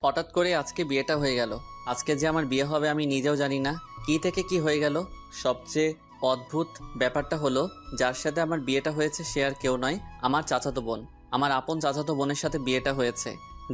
হঠাৎ করে আজকে বিয়েটা হয়ে গেল। আজকে যে আমার বিয়ে হবে আমি নিজেও জানি না কি থেকে কি হয়ে গেল। সবচেয়ে অদ্ভুত ব্যাপারটা হলো, যার সাথে আমার বিয়েটা হয়েছে সে আর কেউ নয়, আমার চাচাতো বোন। আমার আপন চাচাতো বোনের সাথে বিয়েটা হয়েছে।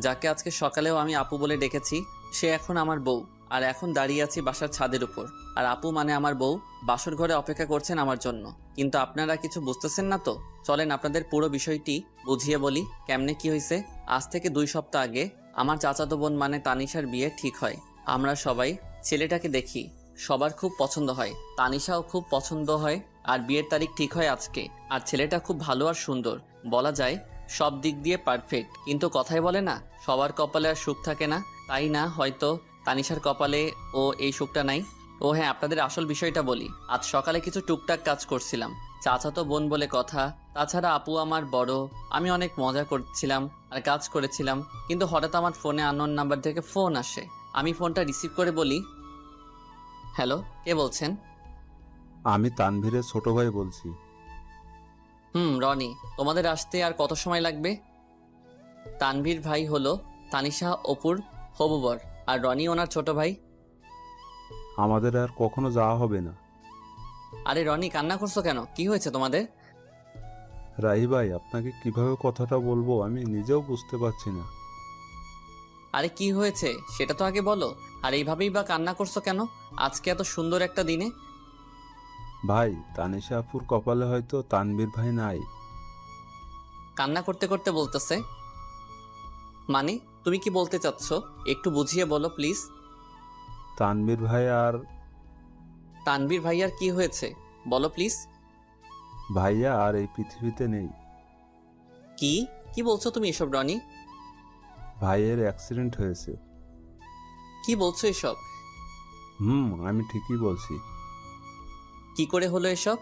যাকে আজকে সকালেও আমি আপু বলে ডেকেছি, সে এখন আমার বউ। আর এখন দাঁড়িয়ে আছি বাসার ছাদের উপর, আর আপু মানে আমার বউ বাসর ঘরে অপেক্ষা করছেন আমার জন্য। কিন্তু আপনারা কিছু বুঝতেছেন না তো। চলেন আপনাদের পুরো বিষয়টি বুঝিয়ে বলি কেমনে কি হয়েছে। আজ থেকে 2 সপ্তাহ আগে আমার চাচাতো বোন মানে তানিশার বিয়ে ঠিক হয়। আমরা সবাই ছেলেটাকে দেখি, সবার খুব পছন্দ হয়, তানিশাও খুব পছন্দ হয়। আর বিয়ের তারিখ ঠিক হয় আজকে। আর ছেলেটা খুব ভালো আর সুন্দর, বলা যায় সব দিক দিয়ে পারফেক্ট। কিন্তু কথাই বলে না, সবার কপালে আর সুখ থাকে না। তাই না হয়তো তানিশার কপালে ও এই সুখটা নাই। ও হ্যাঁ, আপনাদের আসল বিষয়টা বলি। আজ সকালে কিছু টুকটাক কাজ করছিলাম, চাচাতো বোন বলে কথা। তাছাড়া আপু আমার বড়। আমি অনেক মজা করছিলাম আর কাজ করেছিলাম, কিন্তু হঠাৎ আমার ফোনে আননোন নাম্বার থেকে ফোন আসে। আমি ফোনটা রিসিভ করে বলি, হ্যালো, কে বলছেন? আমি তানভীরের ছোট ভাই বলছি। রনি। তোমাদের আসতে আর কত সময় লাগবে? তানভীর ভাই হলো তানিশা অপুর হবু বর, আর রনি ওনার ছোট ভাই। আমাদের আর কখনো যাওয়া হবে না। আরে রনি, কান্না করছো কেন? কি হয়েছে তোমাদের? রাহি ভাই, আপনাকে কিভাবে কথাটা বলবো আমি নিজেও বুঝতে পারছি না। আরে কি হয়েছে সেটা তো আগে বলো। আর এইভাবেই বা কান্না করছো কেন আজকে এত সুন্দর একটা দিনে? ভাই, তানিশা আপুর কপালে হয়তো তানভীর ভাই নাই। কান্না করতে করতে বলতেছে মানে? তুমি কি বলতে চাচ্ছ একটু বুঝিয়ে বলো প্লিজ। তানভীর ভাই আর তানভীর ভাইয়ার কি হয়েছে বলো প্লিজ। ভাইয়া আর এই পৃথিবীতে নেই। কি কি বলছো তুমি এসব রনি? ভাইয়ের অ্যাক্সিডেন্ট হয়েছে। কি বলছো এসব? আমি ঠিকই বলছি। কি করে হলো এসব?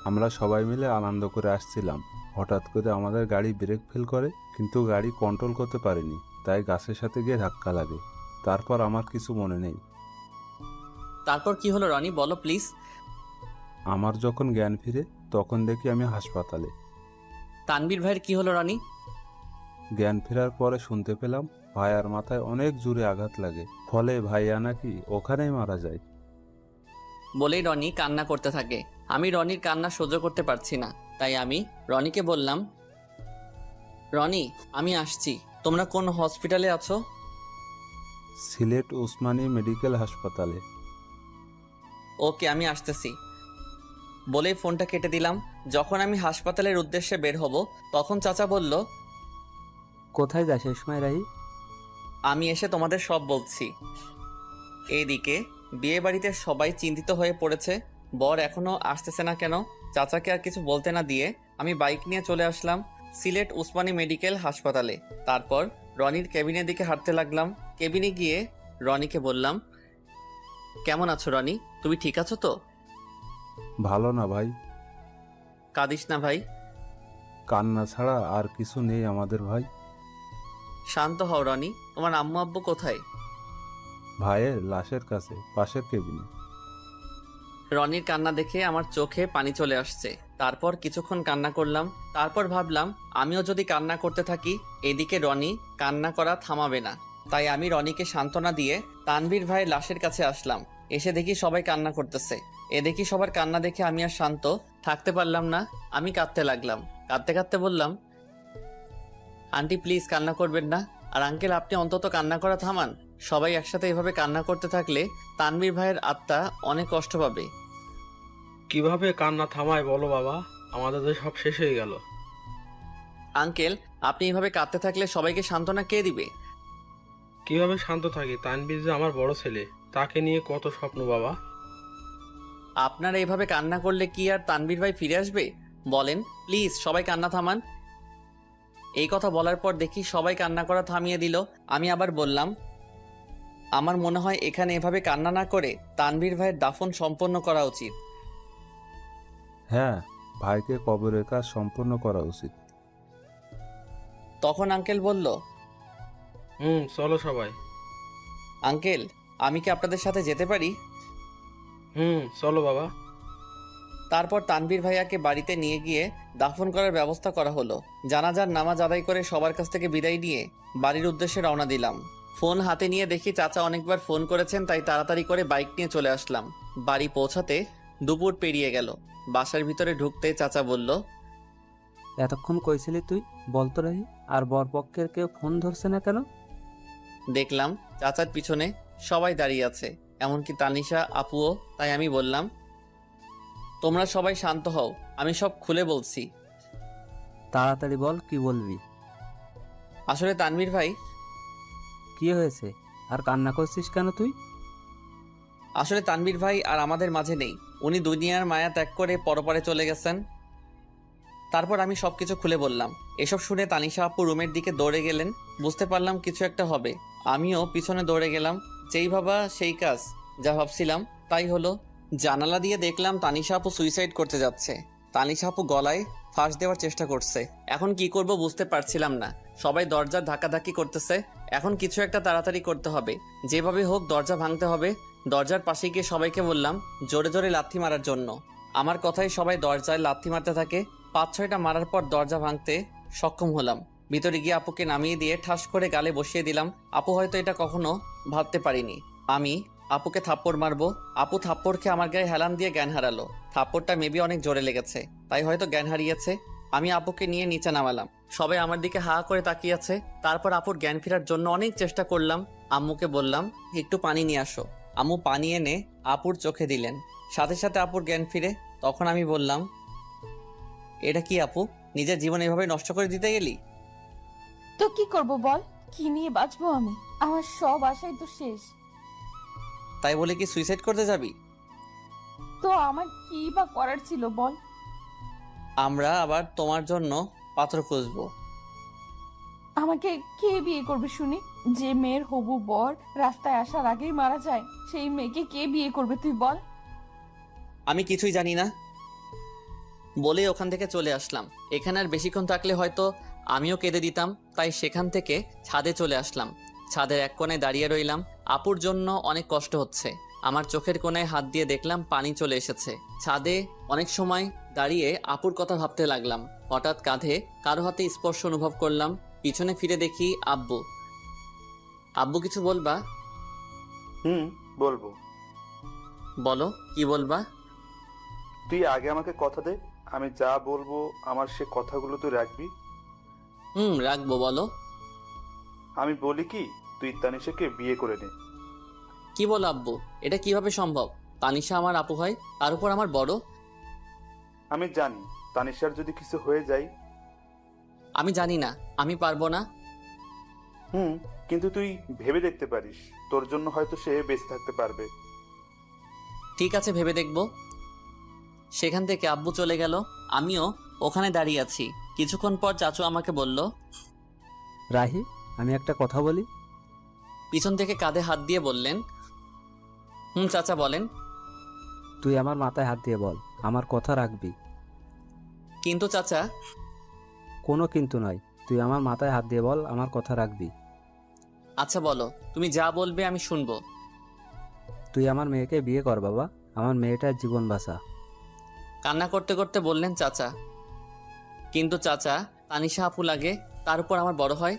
আমরা সবাই মিলে আনন্দ করে আসছিলাম, হঠাৎ করে আমাদের গাড়ি ব্রেক ফেল করে, কিন্তু গাড়ি কন্ট্রোল করতে পারেনি, তাই গাছের সাথে গিয়ে ধাক্কা লাগে। তারপর আমার কিছু মনে নেই। তারপর কি হলো রনি, বলো প্লিজ। আমার যখন জ্ঞান ফিরে তখন দেখি আমি হাসপাতালে। তানভীর ভাইয়ের কি হলো রনি? জ্ঞান ফেরার পরে শুনতে পেলাম ভাইয়ার মাথায় অনেক জোরে আঘাত লাগে, ফলে ভাইয়া নাকি ওখানেই মারা যায়। বলেই রনি কান্না করতে থাকে। আমি রনির কান্না সহ্য করতে পারছি না, তাই আমি রনিকে বললাম, রনি আমি আসছি, তোমরা কোন হসপিটালে আছো? সিলেট ওসমানী মেডিকেল হাসপাতালে। ওকে, আমি আসতেছি বলেই ফোনটা কেটে দিলাম। যখন আমি হাসপাতালের উদ্দেশ্যে বের হব, তখন চাচা বলল, কোথায় যাস এই সময় রাহি? আমি এসে তোমাদের সব বলছি। এইদিকে বিয়ে বাড়িতে সবাই চিন্তিত হয়ে পড়েছে, বর এখনো আসতেছে না কেন। চাচাকে আর কিছু বলতে না দিয়ে আমি বাইক নিয়ে চলে আসলাম সিলেট উসমানী মেডিকেল হাসপাতালে। তারপর রনির কেবিনের দিকে হাঁটতে লাগলাম। কেবিনে গিয়ে রনিকে বললাম, কেমন আছো রনি, তুমি ঠিক আছো তো? ভালো না ভাই। কাঁদিস না ভাই। কান্না ছাড়া আর কিছু নেই আমাদের ভাই। শান্ত হও রনি, তোমার আম্মু আব্বু কোথায়? ভাইয়ের লাশের কাছে, পাশের কেবিনে। রনির কান্না দেখে আমার চোখে পানি চলে আসছে। তারপর কিছুক্ষণ কান্না করলাম। তারপর ভাবলাম আমিও যদি কান্না করতে থাকি, এদিকে রনি কান্না করা থামাবে না। তাই আমি রনিকে সান্ত্বনা দিয়ে তানভীর ভাইয়ের লাশের কাছে আসলাম। এসে দেখি সবাই কান্না করতেছে। এ দেখি সবার কান্না দেখে আমি আর শান্ত থাকতে পারলাম না। আমি কাঁদতে লাগলাম। কাঁদতে কাঁদতে বললাম, আন্টি প্লিজ কান্না করবেন না। আর আঙ্কেল আপনি অন্তত কান্না করা থামান। সবাই একসাথে এভাবে কান্না করতে থাকলে তানভীর ভাইয়ের আত্মা অনেক কষ্ট পাবে। কিভাবে কান্না থামায় বলো বাবা, আমাদের তো সব শেষ হয়ে গেল। আঙ্কেল, আপনি এভাবে কাঁদতে থাকলে সবাইকে সান্ত্বনা কে দিবে? কিভাবে শান্ত থাকি? তানভীর যে আমার বড় ছেলে, তাকে নিয়ে কত স্বপ্ন বাবা। আপনারা এভাবে কান্না করলে কি আর তানভীর ভাই ফিরে আসবে? বলেন প্লিজ, সবাই কান্না থামান। এই কথা বলার পর দেখি সবাই কান্না করা থামিয়ে দিল। আমি আবার বললাম, আমার মনে হয় এখানে এভাবে কান্না না করে তানভীর ভাইয়ের দাফন সম্পন্ন করা উচিত। হ্যাঁ, ভাইকে কবরের কাজ সম্পন্ন করা উচিত। তখন আঙ্কেল বলল, চলো সবাই। আঙ্কেল আমি কি আপনাদের সাথে যেতে পারি? চলো বাবা। তারপর তানভীর ভাইয়াকে বাড়িতে নিয়ে গিয়ে দাফন করার ব্যবস্থা করা হলো। জানাজার নামাজ আদায় করে সবার কাছ থেকে বিদায় নিয়ে বাড়ির উদ্দেশ্যে রওনা দিলাম। ফোন হাতে নিয়ে দেখি চাচা অনেকবার ফোন করেছেন, তাই তাড়াতাড়ি করে বাইক নিয়ে চলে আসলাম। বাড়ি পৌঁছাতে দুপুর পেরিয়ে গেল। বাসার ভিতরে ঢুকতেই চাচা বলল, এতক্ষণ কইছিলি তুই? বলতো রাহি, আর বরপক্ষের কেউ ফোন ধরছে না কেন? দেখলাম চাচার পিছনে সবাই দাঁড়িয়ে আছে, এমনকি তানিশা আপুও। তাই আমি বললাম, তোমরা সবাই শান্ত হও, আমি সব খুলে বলছি। তাড়াতাড়ি বল, কি বলবি? আসলে তানভীর ভাই, কি হয়েছে? আর কান্না করছিস কেন তুই? আসলে তানভীর ভাই আর আমাদের মাঝে নেই। উনি দুনিয়ার মায়া ত্যাগ করে পরপারে চলে গেছেন। তারপর আমি সবকিছু খুলে বললাম। এসব শুনে তানিশা আপু রুমের দিকে দৌড়ে গেলেন। বুঝতে পারলাম কিছু একটা হবে। আমিও পিছনে দৌড়ে গেলাম। যেই ভাবা সেই কাজ, যা ভাবছিলাম তাই হলো। জানালা দিয়ে দেখলাম তানিশা আপু সুইসাইড করতে যাচ্ছে। তানিশা আপু গলায় ফাঁস দেওয়ার চেষ্টা করছে। এখন কি করব বুঝতে পারছিলাম না। সবাই দরজা ধাক্কাধাক্কি করতেছে। এখন কিছু একটা তাড়াতাড়ি করতে হবে, যেভাবে হোক দরজা ভাঙতে হবে। দরজার পাশে গিয়ে সবাইকে বললাম জোরে জোরে লাথি মারার জন্য। আমার কথায় সবাই দরজায় লাথি মারতে থাকে। 5-6টা মারার পর দরজা ভাঙতে সক্ষম হলাম। ভিতরে গিয়ে আপুকে নামিয়ে দিয়ে ঠাস করে গালে বসিয়ে দিলাম। আপু হয়তো এটা কখনো ভাবতে পারিনি আমি আপুকে থাপ্পড় মারবো। আপু থাপ্পড় খেয়ে আমার গায়ে হেলান দিয়ে জ্ঞান হারালো। থাপ্পড়টা মেবি অনেক জোরে লেগেছে, তাই হয়তো জ্ঞান হারিয়েছে। আমি আপুকে নিয়ে নিচে নামালাম। সবাই আমার দিকে হা করে তাকিয়ে আছে। তারপর আপুর জ্ঞান ফেরার জন্য অনেক চেষ্টা করলাম। আম্মুকে বললাম একটু পানি নিয়ে আসো। আম্মু পানি এনে আপুর চোখে দিলেন। সাথে সাথে আপুর জ্ঞান ফিরে। তখন আমি বললাম, এটা কি আপু, নিজের জীবন এভাবে নষ্ট করে দিতে গেলি? তো কি করব বল? কি নিয়ে বাঁচবো আমি? আমার সব আশাই তো শেষ। তাই বলে কি সুইসাইড করতে যাবি? তো আমার কি বা করার ছিল বল? আমরা আবার তোমার জন্য পাত্র খুঁজবো। আমাকে কে বিয়ে করবে শুনি? যে মেয়ের হবু বর রাস্তায় আসার আগেই মারা যায়, সেই মেয়েকে কে বিয়ে করবে তুই বল? আমি কিছুই জানি না বলে ওখান থেকে চলে আসলাম। এখানে আর বেশিক্ষণ থাকলে হয়তো আমিও কেঁদে দিতাম, তাই সেখান থেকে ছাদে চলে আসলাম। ছাদের এক কোণায় দাঁড়িয়ে রইলাম। আপুর জন্য অনেক কষ্ট হচ্ছে। আমার চোখের কোণায় হাত দিয়ে দেখলাম পানি চলে এসেছে। ছাদে অনেক সময় দাঁড়িয়ে আপুর কথা ভাবতে লাগলাম। হঠাৎ কাঁধে কারো হাতে স্পর্শ অনুভব করলাম। পিছনে ফিরে দেখি আব্বু। আব্বু কিছু বলবা? বলবো। বলো, কি বলবা? তুই আগে আমাকে কথা দে, আমি যা বলবো আমার সে কথাগুলো তুই রাখবি। রাখবো, বলো। আমি বলি কি, তুই তানিশাকে বিয়ে করে নে। কি বলো আব্বু, এটা কিভাবে সম্ভব? তানিশা আমার আপু হয়, তার উপর আমার বড়। আমি জানি তানিশার যদি কিছু হয়ে যায়। আমি জানি না, আমি পারবো না। কিন্তু তুই ভেবে দেখতে পারিস, তোর জন্য হয়তো সে বেঁচে থাকতে পারবে। ঠিক আছে, ভেবে দেখবো। সেখান থেকে আব্বু চলে গেল। আমিও ওখানে দাঁড়িয়ে আছি। কিছুক্ষণ পর চাচু আমাকে বলল, রাহি, আমি একটা কথা বলি। পিছন থেকে কাঁধে হাত দিয়ে বললেন, চাচা বলেন। তুই আমার মাথায় হাত দিয়ে বল, আমার কথা রাখবি। কিন্তু চাচা। কোনো কিন্তু নয়, তুই আমার মাথায় হাত দিয়ে বল, আমার কথা রাখবি। আচ্ছা বলো, তুমি যা বলবে আমি শুনবো। তুই আমার মেয়েকে বিয়ে কর বাবা, আমার মেয়েটার জীবন বাঁচা। কান্না করতে করতে বললেন চাচা। কিন্তু চাচা, তানিশা আপু লাগে, তার উপর আমার বড় হয়।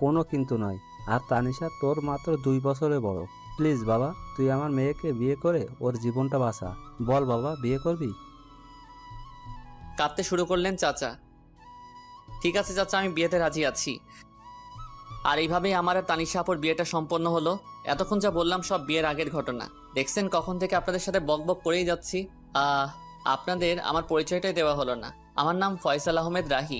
কোনো কিন্তু নয়, আর তানিশা তোর মাত্র 2 বছরে বড়। প্লিজ বাবা, তুই আমার মেয়েকে বিয়ে করে ওর জীবনটা বাঁচা। বল বাবা, বিয়ে করবি? কাঁদতে শুরু করলেন চাচা। ঠিক আছে চাচা, আমি বিয়েতে রাজি আছি। আর এইভাবেই আমার আর তানিশা আপুর বিয়েটা সম্পন্ন হলো। এতক্ষণ যা বললাম সব বিয়ের আগের ঘটনা। দেখছেন কখন থেকে আপনাদের সাথে বক বক করেই যাচ্ছি। আপনাদের আমার পরিচয়টাই দেওয়া হলো না। আমার নাম ফয়সাল আহমেদ রাহি,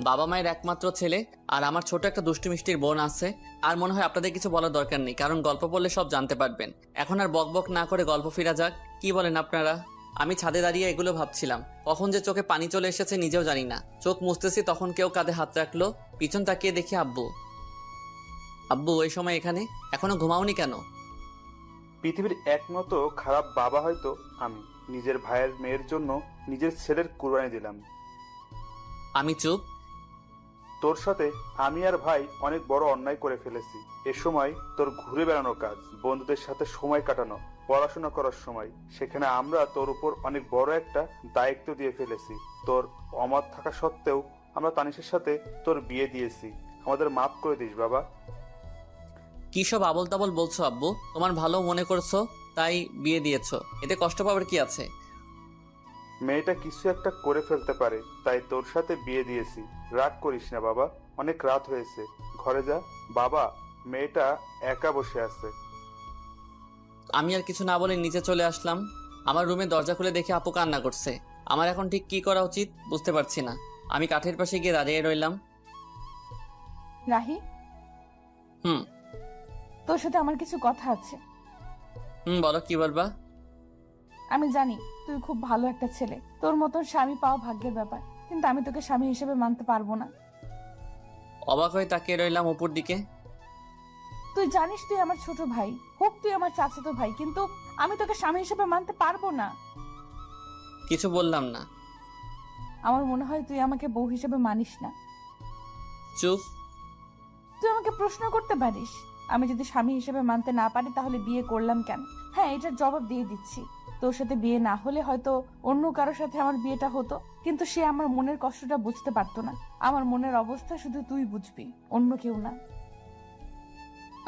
বাবা মায়ের একমাত্র ছেলে। আর আমার ছোট একটা দুষ্টু মিষ্টির বোন আছে। আর মনে হয় আপনাদের কিছু বলার দরকার নেই, কারণ গল্প বললে সব জানতে পারবেন। এখন আর বক বক না করে গল্প ফিরা যাক। কি বলেন আপনারা? আমি ছাদে দাঁড়িয়ে এগুলো ভাবছিলাম। কখন যে চোখে পানি চলে এসেছে নিজেও জানি না। চোখ মুছতেছি, তখন কেউ কাঁধে হাত রাখলো। পিছন তাকিয়ে দেখি আব্বু। আব্বু ওই সময় এখানে? এখনো ঘুমাওনি কেন? পৃথিবীর একমাত্র খারাপ বাবা হয়তো আমি। নিজের ভাইয়ের মেয়ের জন্য নিজের ছেলের কুরবানি দিলাম। আমি চুপ। তোর সাথে আমি আর ভাই অনেক বড় অন্যায় করে ফেলেছি। এ সময় তোর ঘুরে বেড়ানোর কাজ, বন্ধুদের সাথে সময় কাটানো, পড়াশোনা করার সময়, সেখানে আমরা তোর উপর অনেক বড় একটা দায়িত্ব দিয়ে ফেলেছি। তোর অমত থাকা সত্ত্বেও আমরা তানিশের সাথে তোর বিয়ে দিয়েছি। আমাদের মাফ করে দিস বাবা। কি সব আবল তাবল বলছো আব্বু? তোমার ভালো মনে করছো তাই বিয়ে দিয়েছো, এতে কষ্ট পাওয়ার কি আছে? মেয়েটা কিছু একটা করে ফেলতে পারে, তাই তোর সাথে বিয়ে দিয়েছি। রাগ করিস না বাবা, অনেক রাত হয়েছে, ঘরে যা। বাবা, মেয়েটা একা বসে আছে। আমি আর কিছু না বলে নিচে চলে আসলাম। আমার রুমে দরজা খুলে দেখে আপু কান্না করছে। আমার এখন ঠিক কি করা উচিত বুঝতে পারছি না। আমি কাঠের পাশে গিয়ে দাঁড়িয়ে রইলাম। রাহি, হুম। তোর সাথে আমার কিছু কথা আছে। বলো, কি বলবা? আমি জানি তুই খুব ভালো একটা ছেলে, তোর মতন স্বামী পাওয়া ভাগ্যের ব্যাপার, কিন্তু আমি তোকে স্বামী হিসেবে মানতে পারবো না। অবাক হয়ে তাকিয়ে রইলাম অপুর দিকে। তুই জানিস তুই আমার ছোট ভাই, হোক তুই আমার চাচাতো ভাই, কিন্তু আমি তোকে স্বামী হিসেবে মানতে পারবো না। কিছু বললাম না। আমার মনে হয় তুই আমাকে বউ হিসেবে মানিস না। চুপ। তুই আমাকে প্রশ্ন করতে পারিস, আমি যদি স্বামী হিসেবে মানতে না পারি তাহলে বিয়ে করলাম কেন? হ্যাঁ, এটার জবাব দিয়ে দিচ্ছি। তোর সাথে বিয়ে না হলে হয়তো অন্য কারোর সাথে আমার বিয়েটা হতো, কিন্তু সে আমার মনের কষ্টটা বুঝতে পারতো না। আমার মনের অবস্থা শুধু তুই বুঝবি, অন্য কেউ না।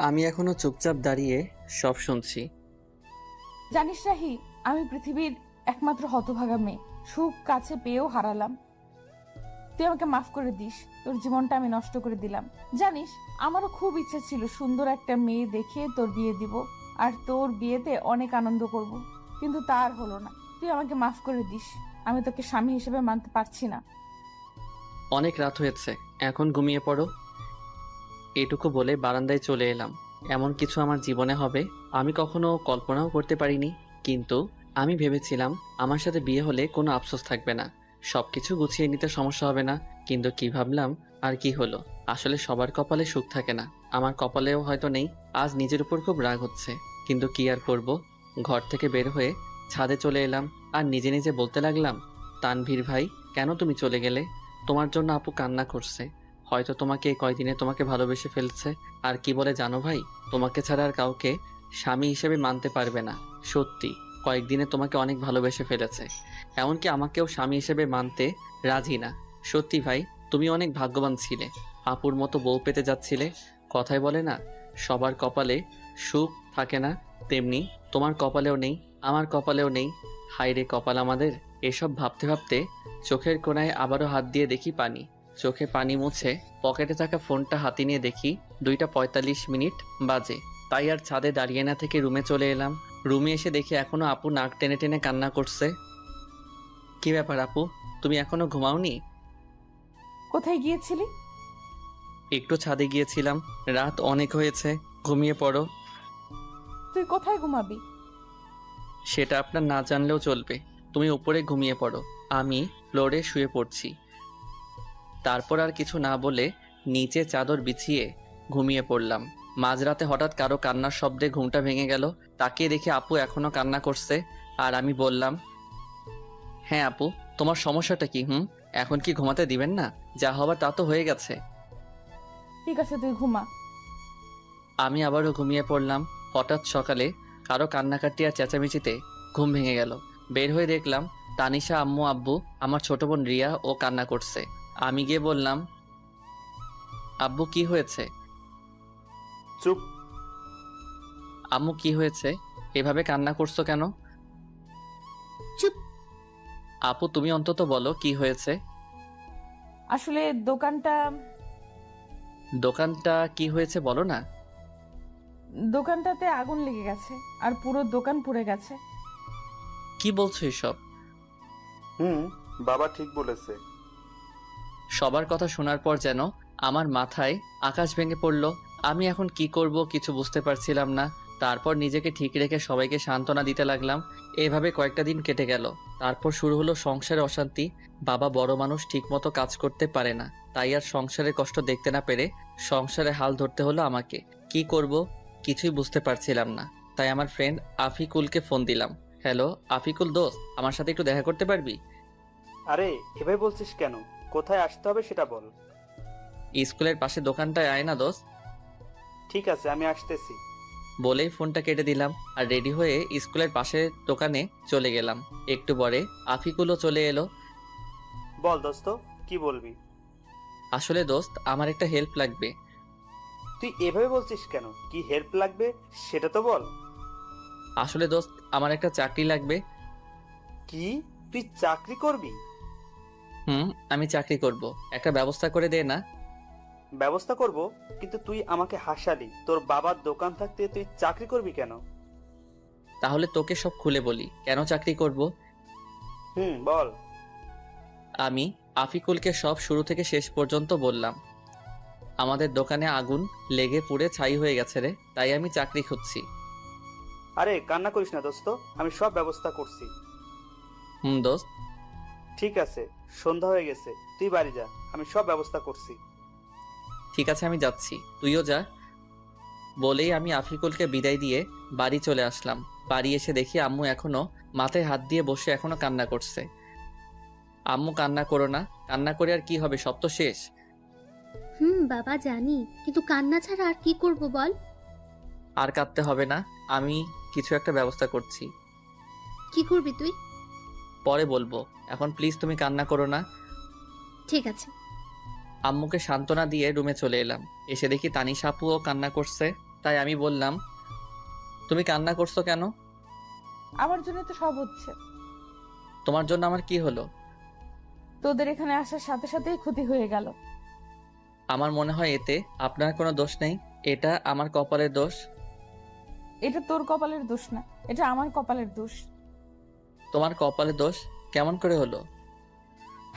আমি এখনো চুপচাপ দাঁড়িয়ে সব শুনছি। জানিস রাহি, আমি পৃথিবীর একমাত্র হতভাগা মেয়ে, সুখ কাছে পেয়েও হারালাম। তুই আমাকে মাফ করে দিস, তোর জীবনটা আমি নষ্ট করে দিলাম। জানিস, আমারও খুব ইচ্ছা ছিল সুন্দর একটা মেয়ে দেখে তোর বিয়ে দিব, আর তোর বিয়েতে অনেক আনন্দ করব, কিন্তু তার হলো না। তুই আমাকে মাফ করে দিস, আমি তোকে স্বামী হিসেবে মানতে পারছি না। অনেক রাত হয়েছে, এখন ঘুমিয়ে পড়ো। এটুকু বলে বারান্দায় চলে এলাম। এমন কিছু আমার জীবনে হবে আমি কখনো কল্পনাও করতে পারিনি। কিন্তু আমি ভেবেছিলাম আমার সাথে বিয়ে হলে কোনো আফসোস থাকবে না, সবকিছু গুছিয়ে নিতে সমস্যা হবে না। কিন্তু কি ভাবলাম আর কি হলো। আসলে সবার কপালে সুখ থাকে না, আমার কপালেও হয়তো নেই। আজ নিজের উপর খুব রাগ হচ্ছে, কিন্তু কি আর করব। ঘর থেকে বের হয়ে ছাদে চলে এলাম আর নিজে নিজে বলতে লাগলাম, তানভীর ভাই, কেন তুমি চলে গেলে? তোমার জন্য আপু কান্না করছে, হয়তো তোমাকে এই কয়দিনে তোমাকে ভালোবেসে ফেলছে। আর কি বলে জানো ভাই, তোমাকে ছাড়া আর কাউকে স্বামী হিসেবে মানতে পারবে না। সত্যি, কয়েকদিনে তোমাকে অনেক ভালোবেসে ফেলেছে, এমনকি আমাকেও স্বামী হিসেবে মানতে রাজি না। সত্যি ভাই, তুমি অনেক ভাগ্যবান ছিলে, আপুর মতো বউ পেতে যাচ্ছিলে। কথায় বলে না, সবার কপালে সুখ থাকে না, তেমনি তোমার কপালেও নেই, আমার কপালেও নেই। হায় রে কপাল আমাদের। এসব ভাবতে ভাবতে চোখের কোণায় আবারও হাত দিয়ে দেখি পানি। চোখে পানি মুছে পকেটে থাকা ফোনটা হাতে নিয়ে দেখি 2:45 বাজে। তাই আর ছাদে দাঁড়িয়ে না থেকে রুমে চলে এলাম। রুমে এসে দেখি এখনো আপু নাক টেনে টেনে কান্না করছে। কি ব্যাপার আপু, তুমি এখনো ঘুমাওনি? কোথায় গিয়েছিলি? একটু ছাদে গিয়েছিলাম, রাত অনেক হয়েছে, ঘুমিয়ে পড়ো। তুই কোথায় ঘুমাবি? সেটা আপনার না জানলেও চলবে, তুমি উপরে ঘুমিয়ে পড়ো, আমি ফ্লোরে শুয়ে পড়ছি। তারপর আর কিছু না বলে নিচে চাদর বিছিয়ে ঘুমিয়ে পড়লাম। মাঝরাতে হঠাৎ কারো কান্নার শব্দে ঘুমটা ভেঙে গেল। তাকিয়ে দেখি আপু এখনো কান্না করছে। আর আমি বললাম, হ্যাঁ আপু, তোমার সমস্যাটা কি? এখন কি ঘুমাতে দিবেন না? যা হবার তা তো হয়ে গেছে। ঠিক আছে, তুই ঘুমা। আমি আবারও ঘুমিয়ে পড়লাম। হঠাৎ সকালে কারো কান্নাকাটি আর চেঁচামেচিতে ঘুম ভেঙে গেল। বের হয়ে দেখলাম তানিশা, আম্মু, আব্বু, আমার ছোট বোন রিয়া ও কান্না করছে। আমি গিয়ে বললাম, আব্বু কি হয়েছে? চুপ। আম্মু কি হয়েছে, এভাবে কান্না করছো কেন? চুপ। আপু তুমি অন্তত বলো কি হয়েছে। আসলে দোকানটা কি হয়েছে বলো না। দোকানটাতে আগুন লেগে গেছে, আর পুরো দোকান পুড়ে গেছে। কি বলছো এসব? বাবা ঠিক বলেছে। সবার কথা শোনার পর যেন আমার মাথায় আকাশ ভেঙে পড়লো। আমি এখন কি করব কিছু বুঝতে পারছিলাম না। তারপর নিজেকে ঠিক রেখে সবাইকে সান্ত্বনা দিতে লাগলাম। এভাবে কয়েকটা দিন কেটে গেল। তারপর শুরু হলো সংসারে অশান্তি। বাবা বড় মানুষ, ঠিকমতো কাজ করতে পারে না, তাই আর সংসারের কষ্ট দেখতে না পেরে সংসারে হাল ধরতে হলো আমাকে। কি করব কিছুই বুঝতে পারছিলাম না। তাই আমার ফ্রেন্ড আফিকুলকে ফোন দিলাম। হ্যালো আফিকুল দোস্ত, আমার সাথে একটু দেখা করতে পারবি? আরে এভাবে বলছিস কেন? কোথায় আসতে হবে সেটা বল। স্কুলের পাশে দোকানটায় আয় না দোস্ত। ঠিক আছে, আমি আসতেছি। বলেই ফোনটা কেটে দিলাম আর রেডি হয়ে স্কুলের পাশের দোকানে চলে গেলাম। একটু পরে আফিকুলও চলে এলো। বল দোস্ত, কি বলবি? আসলে দোস্ত আমার একটা হেল্প লাগবে। তুই এভাবে বলছিস কেন? কি হেল্প লাগবে সেটা তো বল। আসলে দোস্ত আমার একটা চাকরি লাগবে। কি? তুই চাকরি করবি? আমি চাকরি করব, একটা ব্যবস্থা করে দে না। ব্যবস্থা করব, কিন্তু তুই আমাকে হাসালি। তোর বাবার দোকান থাকতে তুই চাকরি করবি কেন? তাহলে তোকে সব খুলে বলি কেন চাকরি করব। বল। আমি আফিকুলকে সব শুরু থেকে শেষ পর্যন্ত বললাম। আমাদের দোকানে আগুন লেগে পুড়ে ছাই হয়ে গেছে রে, তাই আমি চাকরি খুঁজছি। আরে কান্না করিস না দোস্ত, আমি সব ব্যবস্থা করছি। দোস্ত। ঠিক আছে, সন্ধ্যা হয়ে গেছে, তুই বাড়ি যা, আমি সব ব্যবস্থা করছি। ঠিক আছে আমি যাচ্ছি, তুইও যা। বলেই আমি আফিকুলকে বিদায় দিয়ে বাড়ি চলে আসলাম। বাড়ি এসে দেখি আম্মু এখনো মাথায় হাত দিয়ে বসে এখনো কান্না করছে। আম্মু কান্না করো না, কান্না করে আর কি হবে, সব তো শেষ। বাবা জানি, কিন্তু কান্না ছাড়া আর কি করব বল। আর কাঁদতে হবে না, আমি কিছু একটা ব্যবস্থা করছি। কি করবি তুই? পরে বলবো, এখন প্লিজ তুমি কান্না করো না। ঠিক আছে। আম্মুকে সান্ত্বনা দিয়ে রুমে চলে এলাম। এসে দেখি তানিশা আপুও কান্না করছে। তাই আমি বললাম, তুমি কান্না করছো কেন? আমার জন্য তো সব হচ্ছে। তোমার জন্য আমার কি হলো? তোদের এখানে আসার সাথে সাথেই ক্ষতি হয়ে গেল। আমার মনে হয় এতে আপনার কোনো দোষ নেই, এটা আমার কপালের দোষ। এটা তোর কপালের দোষ না, এটা আমার কপালের দোষ। তোমার কপালের দোষ কেমন করে হলো?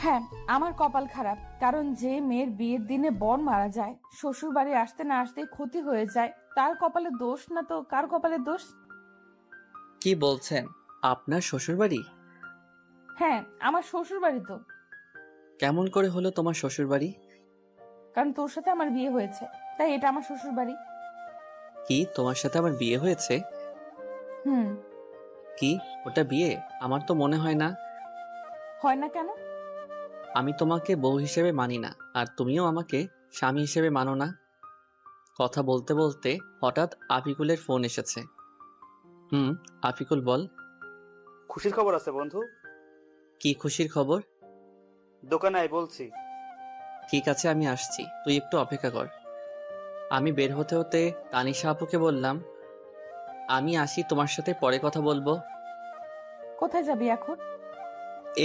হ্যাঁ, আমার কপাল খারাপ, কারণ যে মেয়ের বিয়ের দিনে বর মারা যায়, শ্বশুর বাড়ি আসতে না আসতেই ক্ষতি হয়ে যায়, তার কপালের দোষ না তো কার কপালের দোষ? কি বলছেন? আপনার শ্বশুরবাড়ি? হ্যাঁ, আমার শ্বশুর বাড়ি তো। কেমন করে হলো তোমার শ্বশুরবাড়ি? কারণ তোর সাথে আমার বিয়ে হয়েছে, তাই এটা আমার শ্বশুর বাড়ি। কি তোমার সাথে আমার বিয়ে হয়েছে? হুম। কি ওটা বিয়ে? আমার তো মনে হয় না। হয় না কেন? আমি তোমাকে বউ হিসেবে মানি না, আর তুমিও আমাকে স্বামী হিসেবে মানো না। কথা বলতে বলতে হঠাৎ আফিকুলের ফোন এসেছে। আফিকুল বল। খুশির খবর আছে বন্ধু। কি খুশির খবর? দোকানে আয় বলছি। ঠিক আছে আমি আসছি, তুই একটু অপেক্ষা কর। আমি বের হতে হতে তানিশা আপুকে বললাম, আমি আসি, তোমার সাথে পরে কথা বলবো। কোথায় যাবি এখন?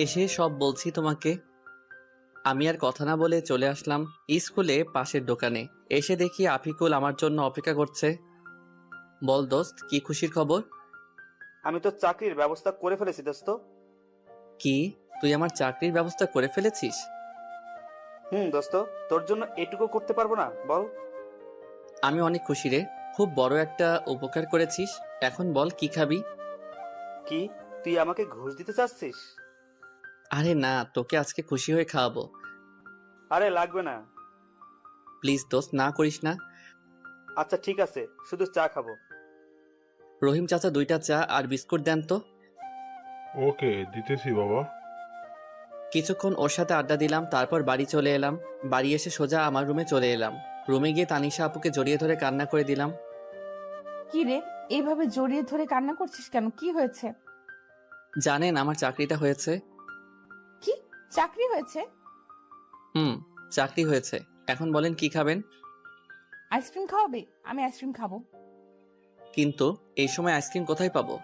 এসে সব বলছি তোমাকে। আমি আর কথা না বলে চলে আসলাম স্কুলে পাশের দোকানে। এসে দেখি আফিকুল আমার জন্য অপেক্ষা করছে। বল দোস্ত, কি খুশির খবর? আমি তো চাকরির ব্যবস্থা করে ফেলেছি দোস্ত। কি, তুই আমার চাকরির ব্যবস্থা করে ফেলেছিস? দোস্ত, তোর জন্য এটুকু করতে পারবো না বল? আমি অনেক খুশি রে, খুব বড় একটা উপকার করেছিস। এখন বল কি খাবি? কি, তুই আমাকে ঘুষ দিতে চাচ্ছিস? আরে না, তোকে আজকে খুশি হয়ে খাওয়াবো। আরে লাগবে না। প্লিজ দোস্ত, না করিস না। আচ্ছা ঠিক আছে, শুধু চা খাবো। রহিম চাচা 2টা চা আর বিস্কুট দেন তো। ওকে, দিতেছি বাবা। কিছুক্ষণ ওর সাথে আড্ডা দিলাম, তারপর বাড়ি চলে এলাম। বাড়ি এসে সোজা আমার রুমে চলে এলাম। রুমে গিয়ে তানিশা আপুকে জড়িয়ে ধরে কান্না করে দিলাম। কি রে, এইভাবে জড়িয়ে ধরে কান্না করছিস কেন? কি হয়েছে? জানেন আমার চাকরিটা হয়েছে। কি চাকরি হয়েছে? চাকরি হয়েছে। এখন বলেন কি খাবেন? আইসক্রিম খাওয়াবে? আমি আইসক্রিম খাবো। কিন্তু এই সময় আইসক্রিম কোথায় পাবো?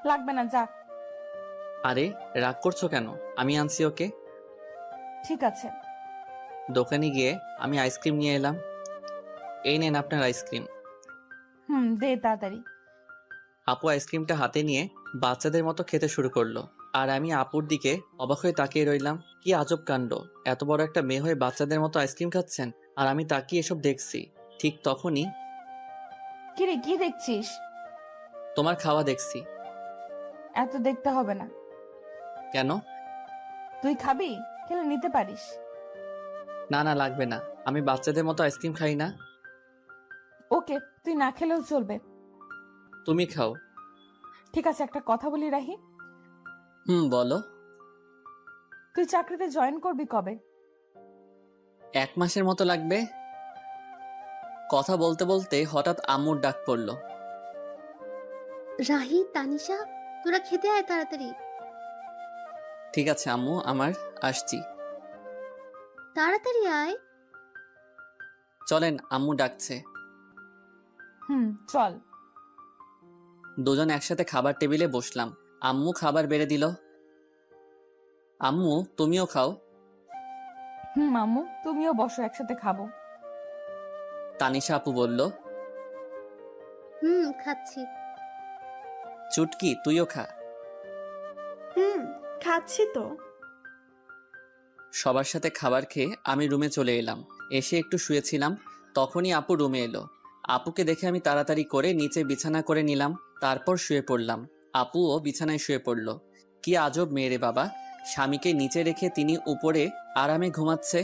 লাগবে না, যা। আরে রাগ করছো কেন? আমি আনছি ওকে। ঠিক আছে। দোকানে গিয়ে আমি আইসক্রিম নিয়ে এলাম। এই নেন আপনার আইসক্রিম। দে তাড়াতাড়ি। আপু আইসক্রিমটা হাতে নিয়ে বাচ্চাদের মতো খেতে শুরু করলো, আর আমি আপুর দিকে অবাক হয়ে তাকিয়ে রইলাম। কি আজব কাণ্ড, এত বড় একটা মেয়ে হয়ে বাচ্চাদের মতো আইসক্রিম খাচ্ছেন, আর আমি তাকিয়ে এসব দেখছি। ঠিক তখনই কি রে, কি দেখছিস? তোমার খাওয়া দেখছি। এত দেখতে হবে না। কেন? তুই খাবি? খেলে নিতে পারিস। না না, লাগবে না, আমি বাচ্চাদের মতো আইসক্রিম খাই না। ওকে, তুই না খেলেও চলবে। তুমি খাও। ঠিক আছে, একটা কথা বলি রাহি। বলো। তুই চাকরিতে জয়েন করবি কবে? 1 মাসের মতো লাগবে। কথা বলতে বলতে হঠাৎ আম্মুর ডাক পড়লো। রাহি, তানিশা, তোরা খেতে আয় তাড়াতাড়ি। ঠিক আছে আম্মু, আমার আসছি। তাড়াতাড়ি আয়। চলেন, আম্মু ডাকছে। চল। দুজন একসাথে খাবার টেবিলে বসলাম। আম্মু খাবার বেড়ে দিল। আম্মু, তুমিও খাও। আম্মু তুমিও বসো, একসাথে খাবো। তানিশা আপু বলল। খাচ্ছি। চুটকি, তুইও খা। খাচ্ছি তো। সবার সাথে খাবার খেয়ে আমি রুমে চলে এলাম। এসে একটু শুয়েছিলাম, তখনই আপু রুমে এলো। আপুকে দেখে আমি তাড়াতাড়ি করে নিচে বিছানা করে নিলাম, তারপর শুয়ে পড়লাম। আপুও বিছানায় শুয়ে পড়ল। কি আজব মেয়ে রে বাবা, স্বামীকে নিচে রেখে তিনি উপরে আরামে ঘুমাচ্ছে।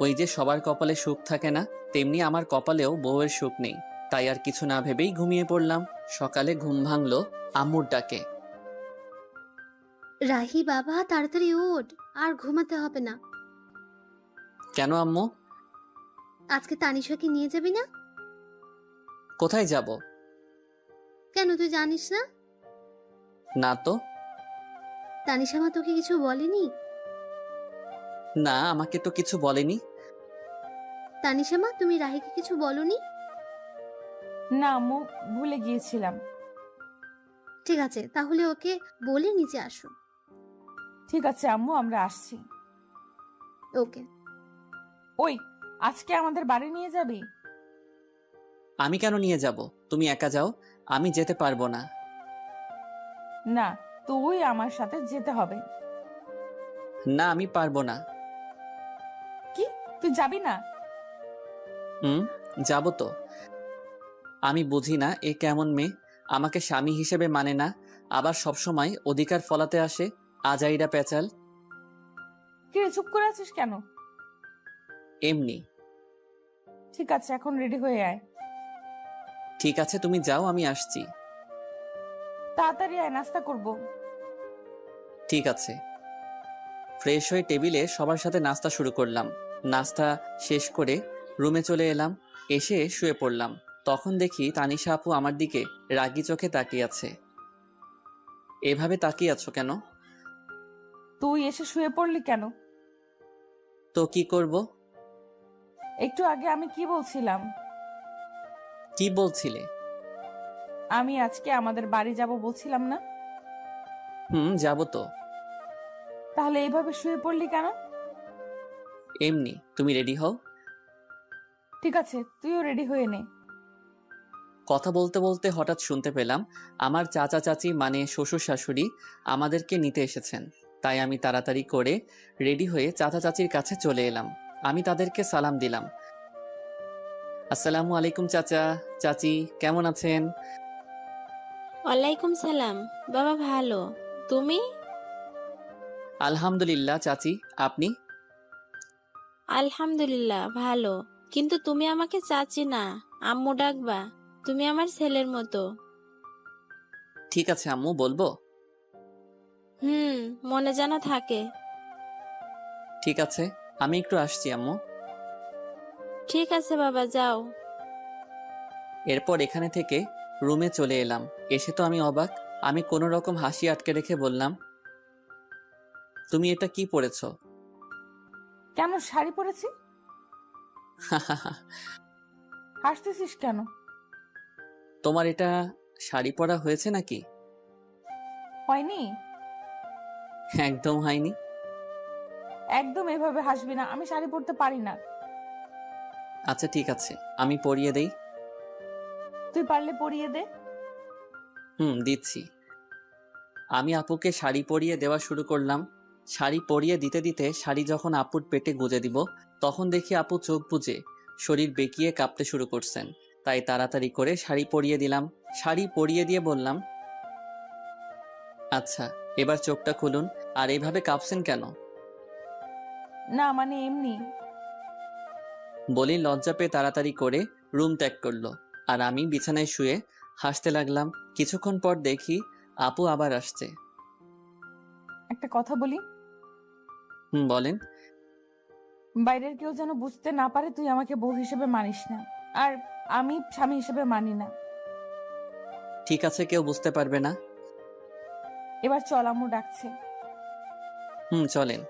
ওই যে সবার কপালে সুখ থাকে না, তেমনি আমার কপালেও বউয়ের সুখ নেই। তাই আর কিছু না ভেবেই ঘুমিয়ে পড়লাম। সকালে ঘুম ভাঙলো আম্মুর ডাকে। রাহি বাবা, তাড়াতাড়ি ওঠ, আর ঘুমাতে হবে না। কেন আম্মু? আজকে তানিশাকে নিয়ে যাবি না? কোথায় যাব? কেন, তুই জানিস না? না তো। তানিশা মা তোকে কিছু বলেনি? না, আমাকে তো কিছু বলেনি। তানিশা মা, তুমি রাহিকে কিছু বলনি? না আম্মু, ভুলে গিয়েছিলাম। ঠিক আছে, তাহলে ওকে বলে নিচে আসো। ঠিক আছে আম্মু, আমরা আসছি। ওকে। ওই, আজকে আমাদের বাড়ি নিয়ে যাবি? আমি কেন নিয়ে যাব? তুমি একা যাও, আমি যেতে পারবো না। না, তুই আমার সাথে যেতে হবে। না, আমি পারবো না। কি, তুই যাবি না? যাব তো। আমি বুঝি না এ কেমন মেয়ে, আমাকে স্বামী হিসেবে মানে না, আবার সবসময় অধিকার ফলাতে আসে। আজাইরা পেঁচাল। কি রে, চুপ করে আছিস কেন? এমনি। ঠিক আছে, এখন রেডি হয়ে আয়। ঠিক আছে, তুমি যাও, আমি আসছি। তাড়াতাড়ি আয়, নাস্তা করব। ঠিক আছে। ফ্রেশ হয়ে টেবিলে সবার সাথে নাস্তা শুরু করলাম। নাস্তা শেষ করে রুমে চলে এলাম। এসে শুয়ে পড়লাম। তখন দেখি তানিশা আপু আমার দিকে রাগী চোখে তাকিয়ে আছে। এভাবে তাকিয়ে আছো কেন? তুই এসে শুয়ে পড়লি কেন? তো কি করব? একটু আগে আমি কি বলছিলাম? কি বলছিলে? আমি আজকে আমাদের বাড়ি যাব বলছিলাম না? যাব তো। তাহলে এইভাবে শুয়ে পড়লি কেন? এমনি। তুমি রেডি হও। ঠিক আছে, তুইও রেডি হয়ে নে। কথা বলতে বলতে হঠাৎ শুনতে পেলাম আমার চাচা চাচি মানে শ্বশুর শাশুড়ি আমাদেরকে নিতে এসেছেন। তাই আমি তাড়াতাড়ি করে রেডি হয়ে চাচা চাচির কাছে চলে এলাম। আমি তাদেরকে সালাম দিলাম। আসসালামু আলাইকুম চাচা চাচি, কেমন আছেন? ওয়ালাইকুম সালাম। বাবা ভালো, তুমি? আলহামদুলিল্লাহ চাচি, আপনি? আলহামদুলিল্লাহ ভালো, কিন্তু তুমি আমাকে চাচি না, আম্মু ডাকবা। তুমি আমার ছেলের মতো। ঠিক আছে আম্মু, বলবো। মনে যেন থাকে। ঠিক আছে, আমি একটু আসছি আম্মু। ঠিক আছে বাবা, যাও। এরপর এখানে থেকে রুমে চলে এলাম। এসে তো আমি অবাক। আমি কোনো রকম হাসি আটকে রেখে বললাম, তুমি এটা কি পরেছ? কেন, শাড়ি পরেছি। হাসতেছিস কেন? তোমার এটা শাড়ি পরা হয়েছে নাকি? হয়নি। একদম হয়নি। একদম এভাবে হাসবি না, আমি শাড়ি পরতে পারি না। আচ্ছা ঠিক আছে, আমি পরিয়ে দেই। তুই পারলে পরিয়ে দে। দিচ্ছি। আমি আপুকে শাড়ি পরিয়ে দেওয়া শুরু করলাম। শাড়ি পরিয়ে দিতে দিতে শাড়ি যখন আপুর পেটে গুজে দিব, তখন দেখি আপু চোখ বুজে শরীর বেঁকিয়ে কাঁপতে শুরু করছেন। তাই তাড়াতাড়ি করে শাড়ি পরিয়ে দিলাম। শাড়ি পরিয়ে দিয়ে বললাম, আচ্ছা এবার চোখটা খুলুন। আর এইভাবে কাঁপছেন কেন? না মানে এমনি। বলি লজ্জা পেয়ে তাড়াতাড়ি করে রুম ত্যাগ করলো। আর আমি বিছানায় শুয়ে হাসতে লাগলাম। কিছুক্ষণ পর দেখি আপু আবার আসছে। একটা কথা বলি। বলেন। বাইরের কেউ যেন বুঝতে না পারে তুই আমাকে বউ হিসেবে মানিস না, আর আমি স্বামী হিসেবে মানি না। ঠিক আছে, কেউ বুঝতে পারবে না। এবার চল, আম্মু ডাকছে। চলেন।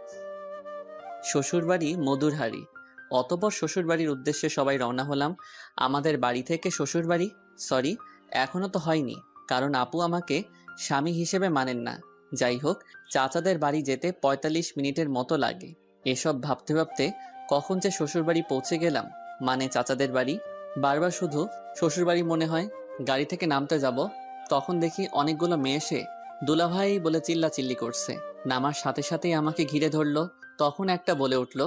শ্বশুরবাড়ি মধুরহারি। অতঃপর শ্বশুরবাড়ির উদ্দেশ্যে সবাই রওনা হলাম। আমাদের বাড়ি থেকে শ্বশুরবাড়ি, সরি, এখনো তো হয়নি, কারণ আপু আমাকে স্বামী হিসেবে মানেন না। যাই হোক, চাচাদের বাড়ি যেতে ৪৫ মিনিটের মতো লাগে। এসব ভাবতে ভাবতে কখন যে শ্বশুরবাড়ি পৌঁছে গেলাম, মানে চাচাদের বাড়ি। বারবার শুধু শ্বশুরবাড়ি মনে হয়। গাড়ি থেকে নামতে যাব, তখন দেখি অনেকগুলো মেয়ে এসে দুলাভাই বলে চিল্লাচিল্লি করছে। নামার সাথে সাথেই আমাকে ঘিরে ধরলো। তখন একটা বলে উঠল,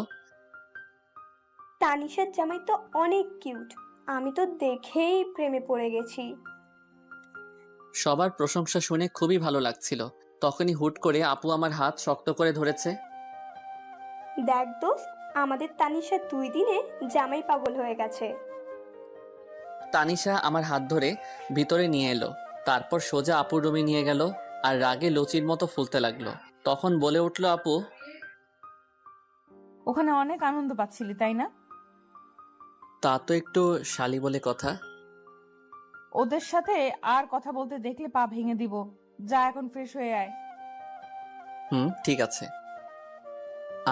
তানিশার জামাই তো অনেক কিউট, আমি তো দেখেই প্রেমে পড়ে গেছি। সবার প্রশংসা শুনে খুবই ভালো লাগছিল। তখনই হুট করে আপু আমার হাত শক্ত করে ধরেছে। দেখ দোস্ত, আমাদের তানিশা 2 দিনে জামাই পাগল হয়ে গেছে। তানিশা আমার হাত ধরে ভিতরে নিয়ে এলো, তারপর সোজা আপুর রুমে নিয়ে গেল আর রাগে লচির মতো ফুলতে লাগলো। তখন বলে উঠল, আপু, ওখানে অনেক আনন্দ পাচ্ছিলি তাই না? তা তো একটু শালি বলে কথা। ওদের সাথে আর কথা বলতে দেখলে পা ভেঙে দিব। যা এখন ফ্রেশ হয়ে আয়। ঠিক আছে।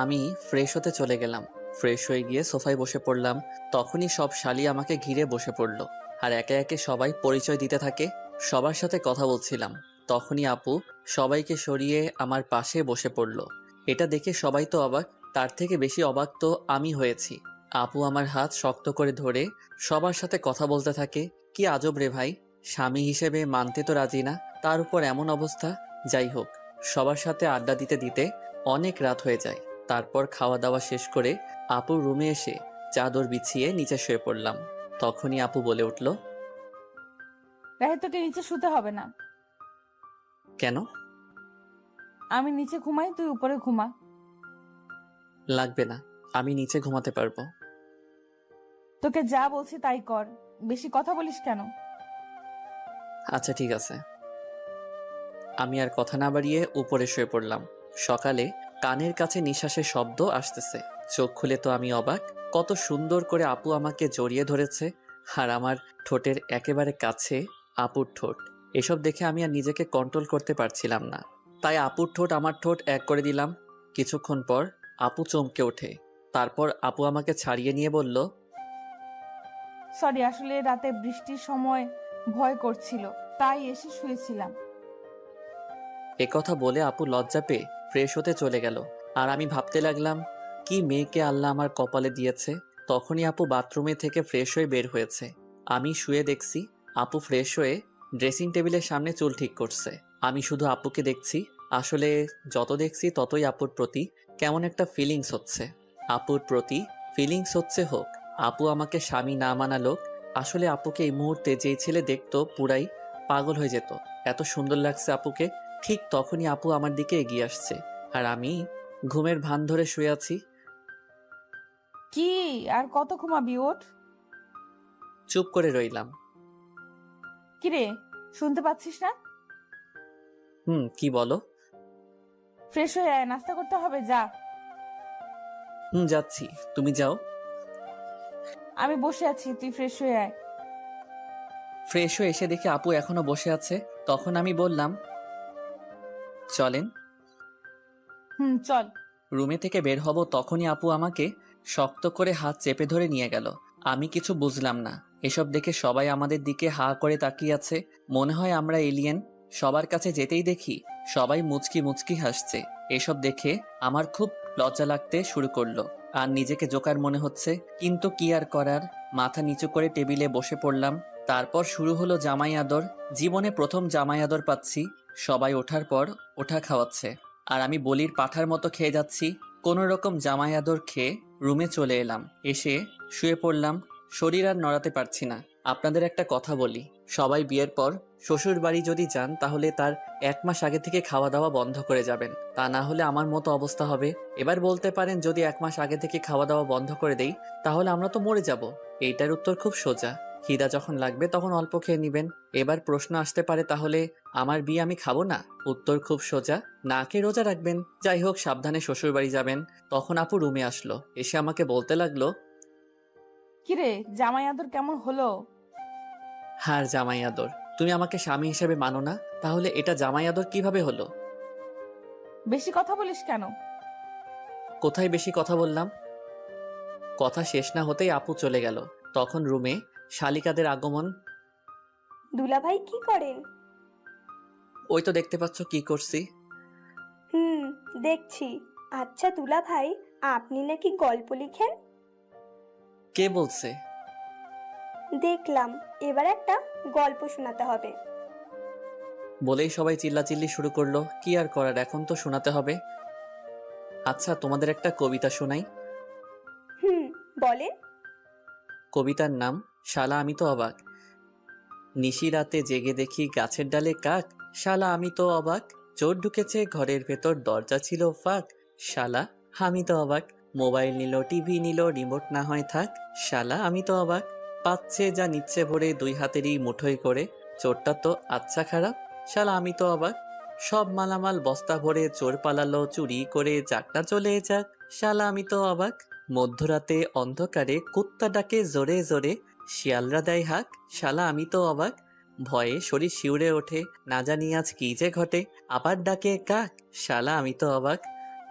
আমি ফ্রেশ হতে চলে গেলাম। ফ্রেশ হয়ে গিয়ে সোফায় বসে পড়লাম। তখনই সব শালি আমাকে ঘিরে বসে পড়লো আর একে একে সবাই পরিচয় দিতে থাকে। সবার সাথে কথা বলছিলাম, তখনই আপু সবাইকে সরিয়ে আমার পাশে বসে পড়লো। এটা দেখে সবাই তো অবাক, তার থেকে বেশি অবাক তো আমি হয়েছি। আপু আমার হাত শক্ত করে ধরে সবার সাথে কথা বলতে থাকে। কি আজব রে ভাই, স্বামী হিসেবে মানতে তো রাজি না, তার উপর এমন অবস্থা। যাই হোক, সবার সাথে আড্ডা দিতে দিতে অনেক রাত হয়ে যায়। তারপর খাওয়া দাওয়া শেষ করে আপুর রুমে এসে চাদর বিছিয়ে নিচে শুয়ে পড়লাম। তখনই আপু বলে উঠল, রাহে, তোকে নিচে শুতে হবে না। কেন? আমি নিচে ঘুমাই, তুই উপরে ঘুমা। লাগবে না, আমি নিচে ঘুমাতে পারবো। তোকে যা বলছি তাই কর, বেশি কথা বলিস কেন? আচ্ছা ঠিক আছে। আমি আর কথা না বাড়িয়ে উপরে শুয়ে পড়লাম। সকালে কানের কাছে নিঃশ্বাসের শব্দ আসতেছে। চোখ খুলে তো আমি অবাক, কত সুন্দর করে আপু আমাকে জড়িয়ে ধরেছে আর আমার ঠোঁটের একেবারে কাছে আপুর ঠোঁট। এসব দেখে আমি আর নিজেকে কন্ট্রোল করতে পারছিলাম না, তাই আপুর ঠোঁট আমার ঠোঁট এক করে দিলাম। কিছুক্ষণ পর আপু চমকে ওঠে। তারপর আপু আমাকে ছাড়িয়ে নিয়ে বলল, সরি, আসলে রাতে বৃষ্টির সময় ভয় করছিল, তাই এসে শুয়েছিলাম। একথা বলে আপু লজ্জা পেয়ে ফ্রেশ হতে চলে গেল। আর আমি ভাবতে লাগলাম, কি মেয়েকে আল্লাহ আমার কপালে দিয়েছে। তখনই আপু বাথরুমে থেকে ফ্রেশ হয়ে বের হয়েছে। আমি শুয়ে দেখছি আপু ফ্রেশ হয়ে ড্রেসিং টেবিলের সামনে চুল ঠিক করছে। আমি শুধু আপুকে দেখছি। আসলে যত দেখছি ততই আপুর প্রতি কেমন একটা ফিলিংস হচ্ছে। আপুর প্রতি ফিলিংস হচ্ছে হোক, আপু আমাকে স্বামী না মানালো। আসলে আপুকে এই মুহূর্তে যেই ছেলে দেখতো পুরাই পাগল হয়ে যেত, এত সুন্দর লাগছে আপুকে। ঠিক তখনই আপু আমার দিকে এগিয়ে আসছে আর আমি ঘুমের ভান ধরে শুয়ে আছি। কি আর কত ঘুমাবি? ওঠ। চুপ করে রইলাম। কিরে, শুনতে পাচ্ছিস না? কি বলো? ফ্রেশ হয়ে আয়, নাস্তা করতে হবে, যা। যাচ্ছি, তুমি যাও। আমি বসে আছি, তুই ফ্রেশ হয়ে আয়। ফ্রেশ হয়ে এসে দেখি আপু এখনো বসে আছে। তখন আমি বললাম, চলেন। চল। রুমে থেকে বের হব, তখনই আপু আমাকে শক্ত করে হাত চেপে ধরে নিয়ে গেল। আমি কিছু বুঝলাম না। এসব দেখে সবাই আমাদের দিকে হা করে তাকিয়ে আছে, মনে হয় আমরা এলিয়েন। সবার কাছে যেতেই দেখি সবাই মুচকি মুচকি হাসছে। এসব দেখে আমার খুব লজ্জা লাগতে শুরু করলো আর নিজেকে জোকার মনে হচ্ছে। কিন্তু কি আর করার, মাথা নিচু করে টেবিলে বসে পড়লাম। তারপর শুরু হলো জামাই আদর। জীবনে প্রথম জামাই আদর পাচ্ছি। সবাই ওঠার পর ওঠা খাওয়াচ্ছে আর আমি বলির পাঠার মতো খেয়ে যাচ্ছি। কোনো রকম জামাই আদর খেয়ে রুমে চলে এলাম। এসে শুয়ে পড়লাম, শরীর আর নড়াতে পারছি না। আপনাদের একটা কথা বলি, সবাই বিয়ের পর শ্বশুর বাড়ি যদি যান তাহলে তার 1 মাস আগে থেকে খাওয়া দাওয়া বন্ধ করে যাবেন, তা না হলে আমার মতো অবস্থা হবে। এবার বলতে পারেন, যদি 1 মাস আগে থেকে খাওয়া দাওয়া বন্ধ করে দেই তাহলে আমরা তো মরে যাব। এইটার উত্তর খুব সোজা, খিদা যখন লাগবে তখন অল্প খেয়ে নিবেন। এবার প্রশ্ন আসতে পারে, তাহলে আমার বিয়ে আমি খাবো না? উত্তর খুব সোজা, না খেয়ে রোজা রাখবেন। যাই হোক, সাবধানে শ্বশুর বাড়ি যাবেন। তখন আপু রুমে আসলো, এসে আমাকে বলতে লাগলো, কিরে, জামাই আদর কেমন হলো? হার জামাই আদর, তুমি আমাকে স্বামী হিসেবে মানো না, তাহলে এটা জামাই আদর কিভাবে হলো? বেশি কথা বলিস কেন? কোথায় বেশি কথা বললাম? কথা শেষ না হতেই আপু চলে গেল। তখন রুমে শালিকাদের আগমন। দুলাভাই কি করেন? ওই তো দেখতে পাচ্ছ কি করছি। হুম, দেখছি। আচ্ছা দুলাভাই, আপনি নাকি গল্প লিখেন? কে বলছে? দেখলাম, এবার একটা গল্প শোনাতে হবে। বলেই সবাই চিল্লাচিল্লি শুরু করলো। কি আর করার, এখন তো শোনাতে হবে। আচ্ছা, তোমাদের একটা কবিতা শোনাই। হুম, বলেন। কবিতার নাম শালা আমি তো অবাক। নিশি রাতে জেগে দেখি গাছের ডালে কাক। শালা আমি তো অবাক। চোর ঢুকেছে ঘরের ভেতর, দরজা ছিল ফাঁক। শালা আমি তো অবাক। মোবাইল নিল, টিভি নিল, রিমোট না হয় থাক। শালা আমি তো অবাক। পাচ্ছে যা নিচ্ছে ভরে, দুই হাতেরই মুঠোয় করে। চোরটা তো আচ্ছা খারাপ। শালা আমি তো অবাক। সব মালামাল বস্তা ভরে, চোর পালালো চুরি করে, যাকটা চলে যাক। শালা আমি তো অবাক। মধ্যরাতে অন্ধকারে কুত্তা ডাকে জোরে জোরে, শিয়ালরা দেয় হাঁক। শালা আমি তো অবাক। ভয়ে শরীর শিউরে ওঠে, না জানি আজ কি যে ঘটে। আবার ডাকে কাক। শালা আমি তো অবাক।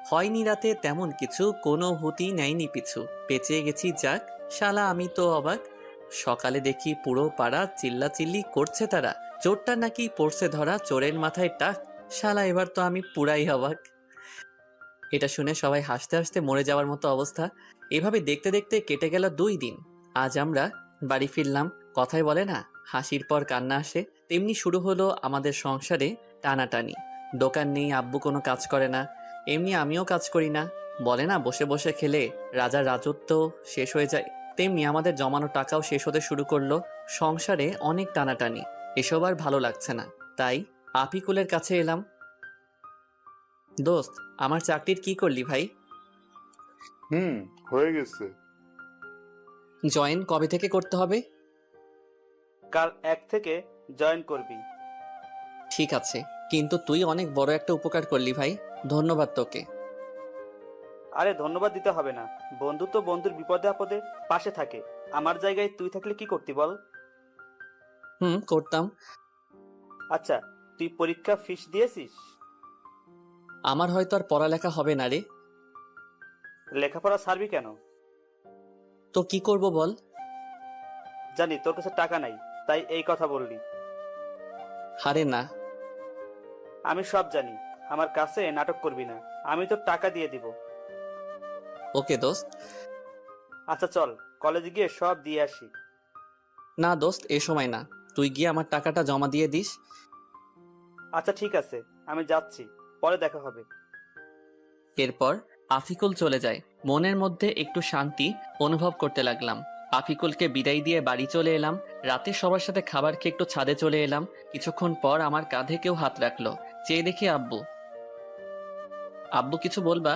হয়নি রাতে তেমন কিছু, কোনো হুতি নেয়নি পিছু, বেঁচে গেছি যাক। শালা আমি তো অবাক। সকালে দেখি পুরো পাড়া চিল্লাচিল্লি করছে তারা, চোরটা নাকি পড়ছে ধরা, চোরের মাথায় টাক। শালা এবার তো আমি পুরাই অবাক। এটা শুনে সবাই হাসতে হাসতে মরে যাওয়ার মতো অবস্থা। এভাবে দেখতে দেখতে কেটে গেল 2 দিন। আজ আমরা বাড়ি ফিরলাম। কথায় বলে না, হাসির পর কান্না আসে, তেমনি শুরু হলো আমাদের সংসারে টানাটানি। দোকান নেই, আব্বু কোনো কাজ করে না, এমনি আমিও কাজ করি না। বলে না, বসে বসে খেলে রাজার রাজত্ব শেষ হয়ে যায়, তেমনি আমাদের জমানো টাকাও শেষ হতে শুরু করলো। সংসারে অনেক টানাটানি, এসব আর ভালো লাগছে না। তাই আপিকুলের কাছে এলাম। দোস্ত, আমার চাকরির কি করলি ভাই? হয়ে গেছে। জয়েন কবে থেকে করতে হবে? কাল 1 থেকে জয়েন করবি। ঠিক আছে, কিন্তু তুই অনেক বড় একটা উপকার করলি ভাই, ধন্যবাদ তোকে। আরে ধন্যবাদ দিতে হবে না, বন্ধু তো বন্ধুর বিপদে আপদে পাশে থাকে। আমার জায়গায় তুই থাকলে কি করতি বল? করতাম। আচ্ছা, তুই পরীক্ষা ফিস দিয়েছিস? আমার হয়তো আর পড়ালেখা হবে না রে। লেখাপড়া ছাড়বি কেন? তো কি করব বল? জানি তোর কাছে টাকা নাই, তাই এই কথা বললি। আরে না। আমি সব জানি, আমার কাছে নাটক করবি না, আমি তোর টাকা দিয়ে দিব। ওকে দোস্ত। আচ্ছা চল, কলেজে গিয়ে সব দিয়ে আসি। না দোস্ত, এ সময় না, তুই গিয়ে আমার টাকাটা জমা দিয়ে দিস। আচ্ছা ঠিক আছে, আমি যাচ্ছি, পরে দেখা হবে। এরপর আফিকুল চলে যায়। মনের মধ্যে একটু শান্তি অনুভব করতে লাগলাম। আফিকুলকে বিদায় দিয়ে বাড়ি চলে এলাম। রাতে সবার সাথে খাবার খেয়ে একটু ছাদে চলে এলাম। কিছুক্ষণ পর আমার কাঁধে কেউ হাত রাখলো। চেয়ে দেখি আব্বু। আব্বু কিছু বলবা?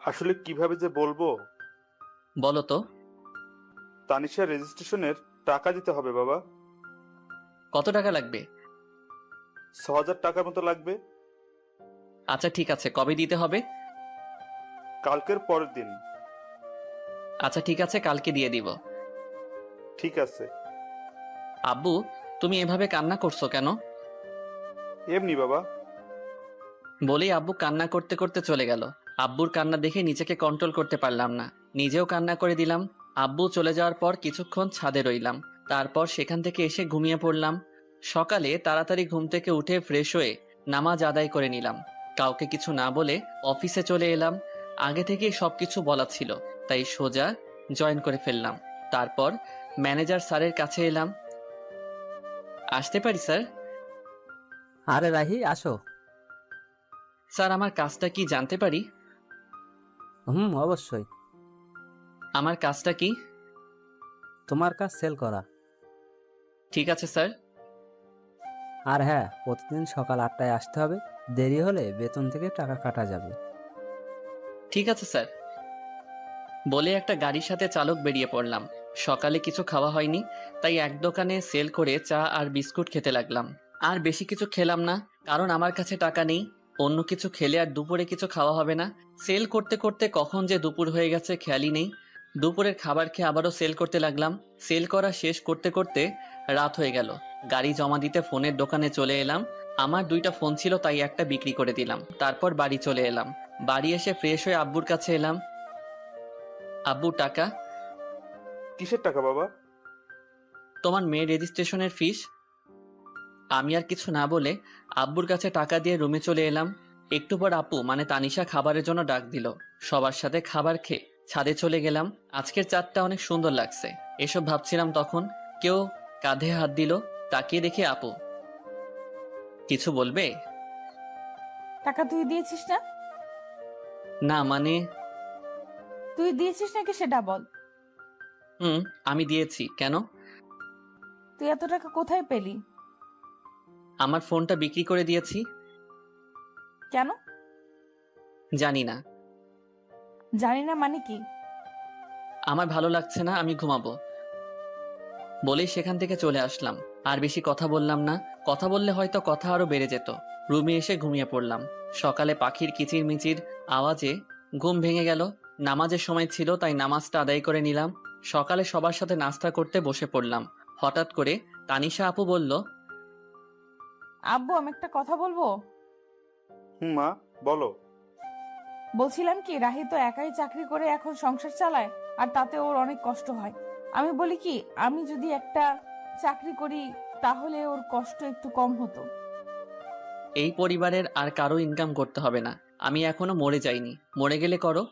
আসলে কিভাবে যে বলবো। বলো তো। তানিশা রেজিস্ট্রেশনের টাকা দিতে হবে বাবা। কত টাকা লাগবে? 6,000 টাকার মতো লাগবে। আচ্ছা ঠিক আছে, কবে দিতে হবে? কালকের পরের দিন। আচ্ছা ঠিক আছে, কালকে দিয়ে দিব। ঠিক আছে। আব্বু, তুমি এভাবে কান্না করছো কেন? এমনি বাবা। বলেই আব্বু কান্না করতে করতে চলে গেল। আব্বুর কান্না দেখে নিজেকে কন্ট্রোল করতে পারলাম না, নিজেও কান্না করে দিলাম। আব্বু চলে যাওয়ার পর কিছুক্ষণ ছাদে রইলাম, তারপর সেখান থেকে এসে ঘুমিয়ে পড়লাম। সকালে তাড়াতাড়ি ঘুম থেকে উঠে ফ্রেশ হয়ে নামাজ আদায় করে নিলাম। কাউকে কিছু না বলে অফিসে চলে এলাম। আগে থেকেই সবকিছু বলা ছিল, তাই সোজা জয়েন করে ফেললাম। তারপর ম্যানেজার স্যারের কাছে এলাম। আসতে পারি স্যার? আরে রাহি, আসো। স্যার, আমার কাজটা কি জানতে পারি? অবশ্যই। আমার কাজটা কি? তোমার কাজ সেল করা। ঠিক আছে স্যার। আর হ্যাঁ, প্রতিদিন সকাল 8টায় আসতে হবে, দেরি হলে বেতন থেকে টাকা কাটা যাবে। ঠিক আছে স্যার। বলে একটা গাড়ির সাথে চালক বেরিয়ে পড়লাম। সকালে কিছু খাওয়া হয়নি, তাই এক দোকানে সেল করে চা আর বিস্কুট খেতে লাগলাম। আর বেশি কিছু খেলাম না, কারণ আমার কাছে টাকা নেই। অন্য কিছু খেলে আর দুপুরে কিছু খাওয়া হবে না। সেল করতে করতে কখন যে দুপুর হয়ে গেছে খেয়ালই নেই। দুপুরের খাবার খেয়ে আবারও সেল করতে লাগলাম। সেল করা শেষ করতে করতে রাত হয়ে গেল। গাড়ি জমা দিতে ফোনের দোকানে চলে এলাম। আমার 2টা ফোন ছিল, তাই একটা বিক্রি করে দিলাম। তারপর বাড়ি চলে এলাম। বাড়ি এসে ফ্রেশ হয়ে আব্বুর কাছে এলাম। আব্বু, টাকা। কিসের টাকা বাবা? তোমার মেয়ের রেজিস্ট্রেশনের ফিস। আমি আর কিছু না বলে আব্বুর কাছে টাকা দিয়ে রুমে চলে এলাম। একটু পর আপু মানে তানিশা খাবারের জন্য ডাক দিল। সবার সাথে খাবার খেয়ে ছাদে চলে গেলাম। আজকের চাঁদটা অনেক সুন্দর লাগছে, এসব ভাবছিলাম তখন কেউ কাঁধে হাত দিল। তাকিয়ে দেখি আপু। কিছু বলবে? টাকা তুই দিয়েছিস না? না মানে। তুই দিয়েছিস নাকি সেটা বল। আমি দিয়েছি। কেন? তুই এত টাকা কোথায় পেলি? আমার ফোনটা বিক্রি করে দিয়েছি। কেন? জানি না। জানি না মানে কি? আমার ভালো লাগছে না, আমি ঘুমাবো বলেই সেখান থেকে চলে আসলাম। আর বেশি কথা বললাম না, কথা বললে হয়তো কথা আরো বেড়ে যেত। রুমে এসে ঘুমিয়ে পড়লাম। সকালে পাখির কিচিরমিচির আওয়াজে ঘুম ভেঙে গেল। নামাজের সময় ছিল, তাই নামাজটা আদায় করে নিলাম। সকালে সবার সাথে নাস্তা করতে বসে পড়লাম। হঠাৎ করে তানিশা আপু বলল, আব্বু, আমি একটা কথা বলবো। মা, বলো। বলছিলাম কি, রাহি তো একাই চাকরি করে এখন সংসার চালায়, আর তাতে ওর অনেক কষ্ট হয়। আমি বলি কি, আমি যদি একটা চাকরি করি তাহলে ওর কষ্ট একটু কম হতো। এই পরিবারের আর কারো ইনকাম করতে হবে না, আমি এখনো মরে যাইনি, মরে গেলে করো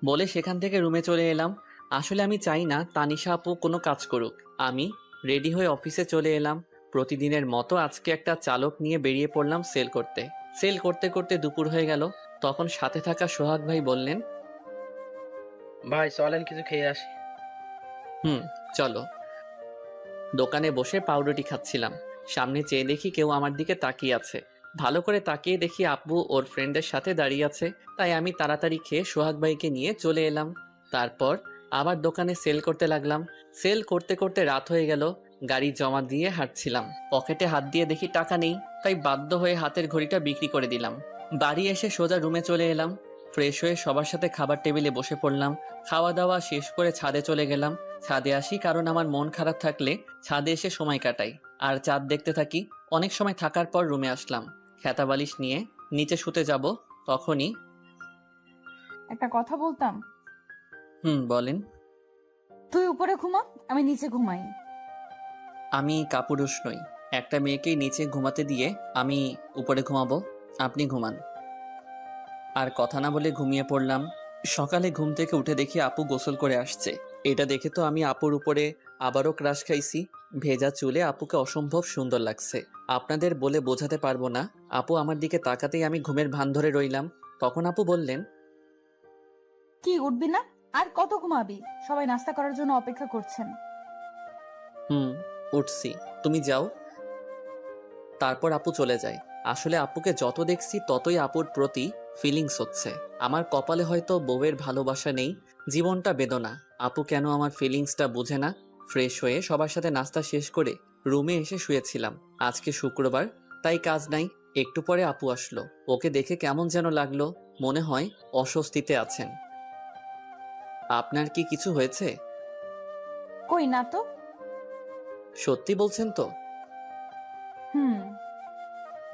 বলে সেখান থেকে রুমে চলে এলাম। আসলে আমি চাই না তানিশা আপু কোনো কাজ করুক। আমি রেডি হয়ে অফিসে চলে এলাম। প্রতিদিনের মতো আজকে একটা চালক নিয়ে বেরিয়ে পড়লাম সেল করতে। সেল করতে করতে দুপুর হয়ে গেল। তখন সাথে থাকা সোহাগ ভাই বললেন, ভাই চলেন কিছু খেয়ে আসি। চলো। দোকানে বসে পাউরুটি খাচ্ছিলাম। সামনে চেয়ে দেখি কেউ আমার দিকে তাকিয়ে আছে। ভালো করে তাকিয়ে দেখি আব্বু ওর ফ্রেন্ডের সাথে দাঁড়িয়ে আছে। তাই আমি তাড়াতাড়ি খেয়ে সোহাগ ভাইকে নিয়ে চলে এলাম। তারপর আবার দোকানে সেল করতে লাগলাম। সেল করতে করতে রাত হয়ে গেল। গাড়ি জমা দিয়ে হাঁটছিলাম, পকেটে হাত দিয়ে দেখি টাকা নেই। তাই বাধ্য হয়ে হাতের ঘড়িটা বিক্রি করে দিলাম। বাড়ি এসে সোজা রুমে চলে এলাম। ফ্রেশ হয়ে সবার সাথে খাবার টেবিলে বসে পড়লাম। খাওয়া দাওয়া শেষ করে ছাদে চলে গেলাম। ছাদে আসি কারণ আমার মন খারাপ থাকলে ছাদে এসে সময় কাটাই আর চাঁদ দেখতে থাকি। অনেক সময় থাকার পর রুমে আসলাম। খেতা বালিশ নিয়ে নিচে শুতে যাব, তখনই একটা কথা বলতাম। বলেন। তুই উপরে ঘুমা, আমি নিচে ঘুমাই। আমি কাপুরুষ নই। একটা মেয়েকেই নিচে ঘুমাতে দিয়ে আমি উপরে ঘুমাবো, আপনি ঘুমান। আর কথা না বলে ঘুমিয়ে পড়লাম। সকালে ঘুম থেকে উঠে দেখি আপু গোসল করে আসছে। এটা দেখে তো আমি আপুর উপরে আবারও ক্রাশ খাইছি। ভেজা চুলে আপুকে অসম্ভব সুন্দর লাগছে, আপনাদের বলে বোঝাতে পারবো না। আপু আমার দিকে তাকাতেই আমি ঘুমের ভান ধরে রইলাম। তখন আপু বললেন, কি উঠবি না? আর কত ঘুমাবি? সবাই নাস্তা করার জন্য অপেক্ষা করছেন। উঠছি, তুমি যাও। তারপর আপু চলে যায়। আসলে আপুকে যত দেখছি ততই আপুর প্রতি ফিলিংস হচ্ছে। আমার কপালে হয়তো বউয়ের ভালোবাসা নেই, জীবনটা বেদনা। আপু কেন আমার ফিলিংসটা বুঝে না। ফ্রেশ হয়ে সবার সাথে নাস্তা শেষ করে রুমে এসে শুয়েছিলাম। আজকে শুক্রবার, তাই কাজ নাই। একটু পরে আপু আসলো। ওকে দেখে কেমন যেন লাগলো, মনে হয় অস্বস্তিতে আছেন। আপনার কি কিছু হয়েছে? কই না তো। সত্যি বলছেন তো? হুম।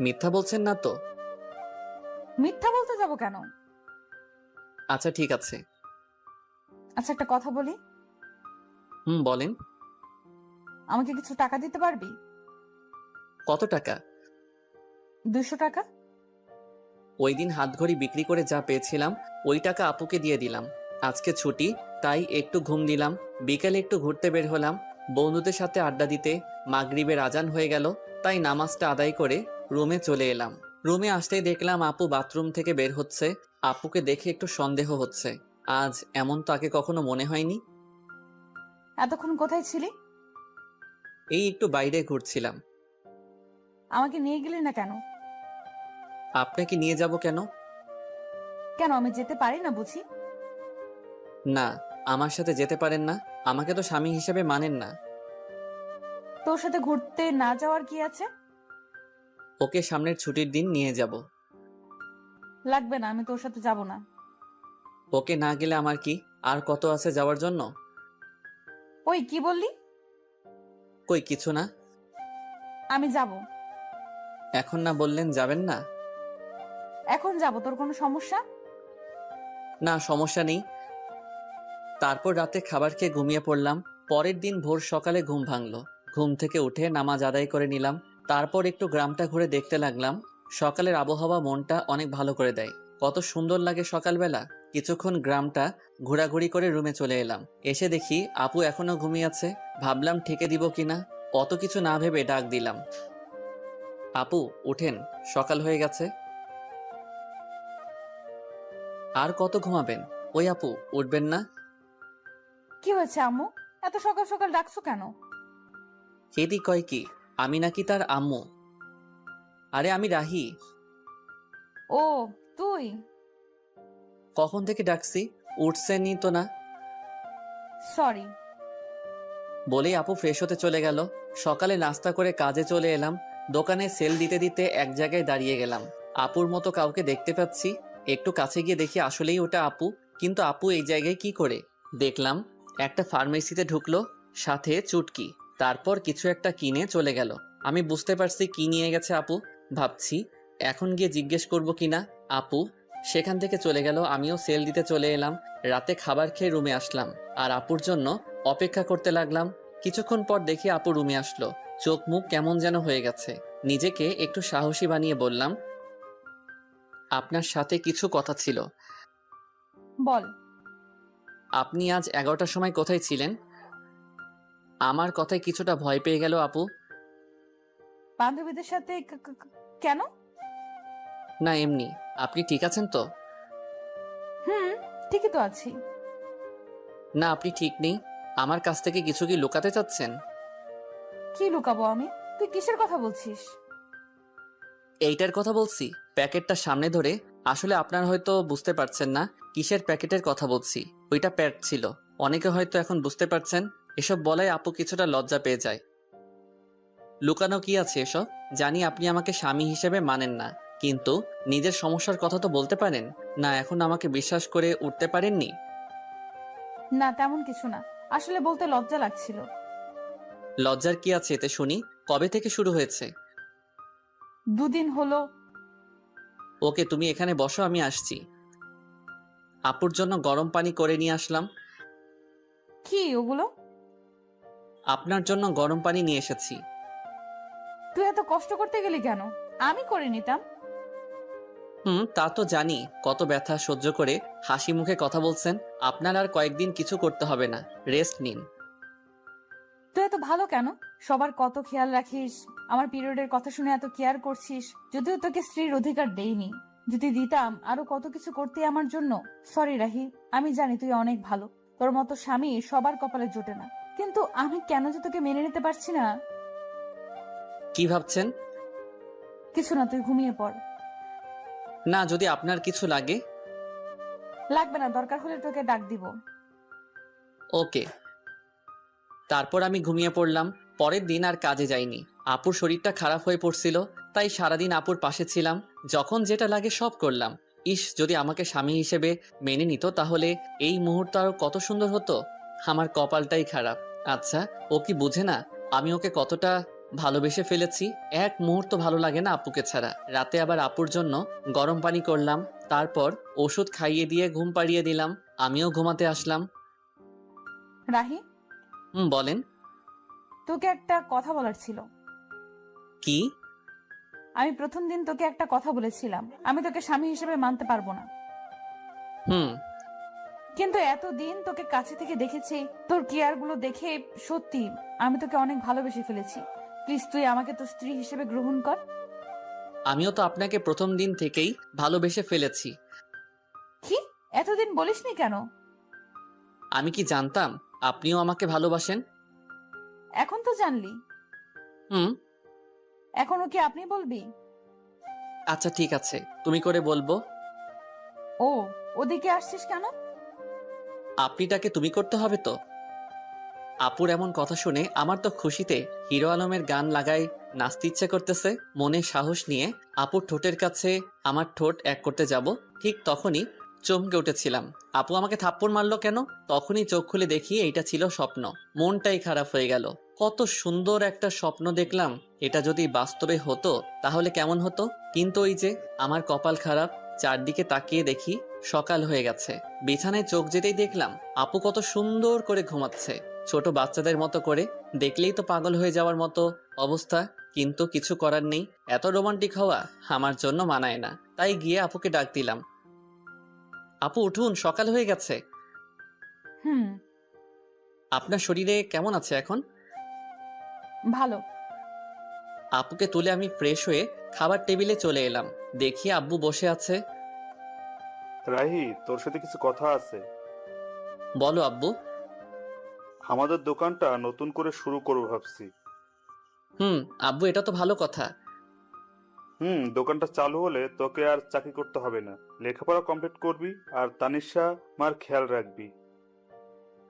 মিথ্যা বলছেন না তো? মিথ্যা বলতে যাব কেন? আচ্ছা ঠিক আছে। আচ্ছা, একটা কথা বলি। বলেন। আমাকে কিছু টাকা দিতে পারবি? কত টাকা? 200 টাকা। ওই দিন হাতঘড়ি বিক্রি করে যা পেয়েছিলাম ওই টাকা আপুকে দিয়ে দিলাম। আজকে ছুটি, তাই একটু ঘুম দিলাম। বিকেলে একটু ঘুরতে বের হলাম বন্ধুদের সাথে আড্ডা দিতে। মাগরিবের আজান হয়ে গেল, তাই নামাজটা আদায় করে রুমে চলে এলাম। রুমে আসতেই দেখলাম আপু বাথরুম থেকে বের হচ্ছে। আপুকে দেখে একটু সন্দেহ হচ্ছে। আজ এমন তো আগে কখনো মনে হয়নি। এতক্ষণ কোথায় ছিলি? এই একটু বাইরে ঘুরছিলাম। আমাকে নিয়ে গেলি না কেন? আপনাকে নিয়ে যাব কেন? কেন, আমি যেতে পারি না বুঝি? না, আমার সাথে যেতে পারেন না। আমাকে তো স্বামী হিসেবে মানেন না। তোর সাথে ঘুরতে না যাওয়ার কি আছে? ওকে সামনের ছুটির দিন নিয়ে যাব। লাগবে না, আমি তোর সাথে যাব না। ওকে না গেলে আমার কি, আর কত আছে যাওয়ার জন্য। ওই কি বললি? কই কিছু না। আমি যাব। এখন না বললেন যাবেন না? এখন যাব, তোর কোনো সমস্যা? না, সমস্যা নেই। তারপর রাতে খাবার খেয়ে ঘুমিয়ে পড়লাম। পরের দিন ভোর সকালে ঘুম ভাঙলো। ঘুম থেকে উঠে নামাজ আদায় করে নিলাম। তারপর একটু গ্রামটা ঘুরে দেখতে লাগলাম। সকালের আবহাওয়া মনটা অনেক ভালো করে দেয়। কত সুন্দর লাগে সকালবেলা। কিছুক্ষণ গ্রামটা ঘোরাঘুরি করে রুমে চলে এলাম। এসে দেখি আপু এখনো ঘুমিয়ে আছে। ভাবলাম ঠেকে দিব কিনা, অত কিছু না ভেবে ডাক দিলাম, আপু উঠেন, সকাল হয়ে গেছে। আর কত ঘুমাবেন? ওই আপু উঠবেন না? কি হয়েছে আম্মু, এত সকাল সকাল ডাকছো কেন? কেদি কয় কি আমি নাকি তার আম্মু? আরে আমি রাহি। ও তুই? কখন থেকে ডাকছি, উঠছেনই তো না। সরি। বলেই আপু ফ্রেশ হতে চলে গেল। সকালে নাস্তা করে কাজে চলে এলাম। দোকানে সেল দিতে দিতে এক জায়গায় দাঁড়িয়ে গেলাম। আপুর মতো কাউকে দেখতে পাচ্ছি। একটু কাছে গিয়ে দেখি আসলেই ওটা আপু। কিন্তু আপু এই জায়গায় কি করে? দেখলাম একটা ফার্মেসিতে ঢুকলো, সাথে চুটকি। তারপর কিছু একটা কিনে চলে গেল। আমি বুঝতে পারছি কি নিয়ে গেছে আপু। ভাবছি এখন গিয়ে জিজ্ঞেস করব কিনা। আপু সেখান থেকে চলে গেল, আমিও সেল দিতে চলে এলাম। রাতে খাবার খেয়ে রুমে আসলাম আর আপুর জন্য অপেক্ষা করতে লাগলাম। কিছুক্ষণ পর দেখি আপু রুমে আসলো। চোখ মুখ কেমন যেন হয়ে গেছে। নিজেকে একটু সাহসী বানিয়ে বললাম, আপনার সাথে কিছু কথা ছিল। বল। আপনি আজ 11টার সময় কোথায় ছিলেন? আমার কথায় কিছুটা ভয় পেয়ে গেল আপু। বান্ধবীদের সাথে কেন? না এমনি। আপনি ঠিক আছেন তো? হুম, ঠিকই তো আছি। না আপনি ঠিক নেই। আমার কাছ থেকে কিছু কি লুকাতে চাচ্ছেন? কি লুকাবো আমি? তুই কিসের কথা বলছিস? এইটার কথা বলছি, প্যাকেটটা সামনে ধরে। আসলে আপনার হয়তো বুঝতে পারছেন না কিসের প্যাকেটের কথা বলছি। ওইটা প্যাড ছিল। অনেকে হয়তো এখন বুঝতে পারছেন। এসব বলায় আপু কিছুটা লজ্জা পেয়ে যায়। লুকানো কি আছে এসব? জানি আপনি আমাকে স্বামী হিসেবে মানেন না, কিন্তু নিজের সমস্যার কথা তো বলতে পারেন না। এখন আমাকে বিশ্বাস করে উঠতে পারেননি? না তেমন কিছু না, আসলে বলতে লজ্জা লাগছিল। লজ্জার কি আছে এতে শুনি? কবে থেকে শুরু হয়েছে? 2 দিন হলো। ওকে তুমি এখানে বসো, আমি আসছি। আপুর জন্য গরম পানি করে নিয়ে আসলাম। কি ওগুলো? আপনার জন্য গরম পানি নিয়ে এসেছি। তুই এত কষ্ট করতে গেলি কেন? আমি করে নিতাম। তা তো জানি। কত ব্যথা সহ্য করে হাসি মুখে কথা বলছেন। আপনার আর কয়েকদিন কিছু করতে হবে না, রেস্ট নিন। তুই এত ভালো কেন? সবার কত খেয়াল রাখিস, আমার পিরিয়ডের কথা শুনে এত কেয়ার করছিস। যদিও তোকে স্ত্রীর অধিকার দেইনি, যদি দিতাম আরো কত কিছু করতে আমার জন্য। সরি রাহি, আমি জানি তুই অনেক ভালো। তোর মতো স্বামী সবার কপালে জোটে না, কিন্তু আমি কেন যে তোকে মেনে নিতে পারছি না। কি ভাবছেন? কিছু না, তুই ঘুমিয়ে পড়। না, যদি আপনার কিছু লাগে। লাগবে না, দরকার হলে তোকে ডাক দিব। ওকে। তারপর আমি ঘুমিয়ে পড়লাম। পরের দিন আর কাজে যাইনি। আপুর শরীরটা খারাপ হয়ে পড়ছিল, তাই সারাদিন আপুর পাশে ছিলাম। যখন যেটা লাগে সব করলাম। ইস, যদি আমাকে স্বামী হিসেবে মেনে নিত তাহলে এই মুহূর্ত আরো কত সুন্দর হতো। আমার কপালটাই খারাপ। আচ্ছা, ও কি বুঝে না আমি ওকে কতটা ভালোবেসে ফেলেছি? এক মুহূর্ত ভালো লাগে না আপুকে ছাড়া। রাতে আবার আপুর জন্য গরম পানি করলাম। তারপর ওষুধ খাইয়ে দিয়ে ঘুম পাড়িয়ে দিলাম। আমিও ঘুমাতে আসলাম। রাহি, বলেন। তোকে একটা কথা বলার ছিল। কি? আমি প্রথম দিন তোকে একটা কথা বলেছিলাম, আমি তোকে স্বামী হিসেবে মানতে পারবো না। কিন্তু এতদিন তোকে কাছে থেকে দেখেছি, তোর কেয়ার গুলো দেখে সত্যি আমি তোকে অনেক ভালোবেসে ফেলেছি। প্লিজ তুই আমাকে তোর স্ত্রী হিসেবে গ্রহণ কর। আমিও তো আপনাকে প্রথম দিন থেকেই ভালোবেসে ফেলেছি। কি এতদিন বলিসনি কেন? আমি কি জানতাম আপনিও আমাকে ভালোবাসেন? এখন তো জানলি। হুম। এখনো কি আপনি বলবি? আচ্ছা ঠিক আছে, তুমি করে বলবো। ও, ওদিকে আসছিস কেন? আপনিটাকে তুমি করতে হবে তো। আপুর এমন কথা শুনে আমার তো খুশিতে হিরো আলমের গান লাগাই নাচতে ইচ্ছে করতেছে। মনে সাহস নিয়ে আপুর ঠোঁটের কাছে আমার ঠোঁট এক করতে যাব, ঠিক তখনই চমকে উঠেছিলাম। আপু আমাকে থাপ্পড় মারলো কেন? তখনই চোখ খুলে দেখি এইটা ছিল স্বপ্ন। মনটাই খারাপ হয়ে গেল। কত সুন্দর একটা স্বপ্ন দেখলাম। এটা যদি বাস্তবে হতো তাহলে কেমন হতো। কিন্তু ওই যে আমার কপাল খারাপ, চারদিকে তাকিয়ে দেখি সকাল হয়ে গেছে। বিছানায় চোখ যেতেই দেখলাম আপু কত সুন্দর করে ঘুমাচ্ছে, ছোট বাচ্চাদের মতো করে। দেখলেই তো পাগল হয়ে যাওয়ার মতো অবস্থা। কিন্তু কিছু করার নেই, এত রোমান্টিক হওয়া আমার জন্য মানায় না। তাই গিয়ে আপুকে ডাক দিলাম, আপু উঠুন, সকাল হয়ে গেছে। হুম, আপনার শরীরে কেমন আছে এখন? ভালো। আপুকে তুলে আমি ফ্রেশ হয়ে খাবার টেবিলে চলে এলাম। দেখি আব্বু বসে আছে। রাহি, তোর সাথে কিছু কথা আছে। বলো আব্বু। আমাদের দোকানটা নতুন করে শুরু করবো ভাবছি। আব্বু, এটা তো ভালো কথা। দোকানটা চালু হলে তোকে আর চাকরি করতে হবে না, লেখাপড়া কমপ্লিট করবি আর তানিশা মার খেয়াল রাখবি।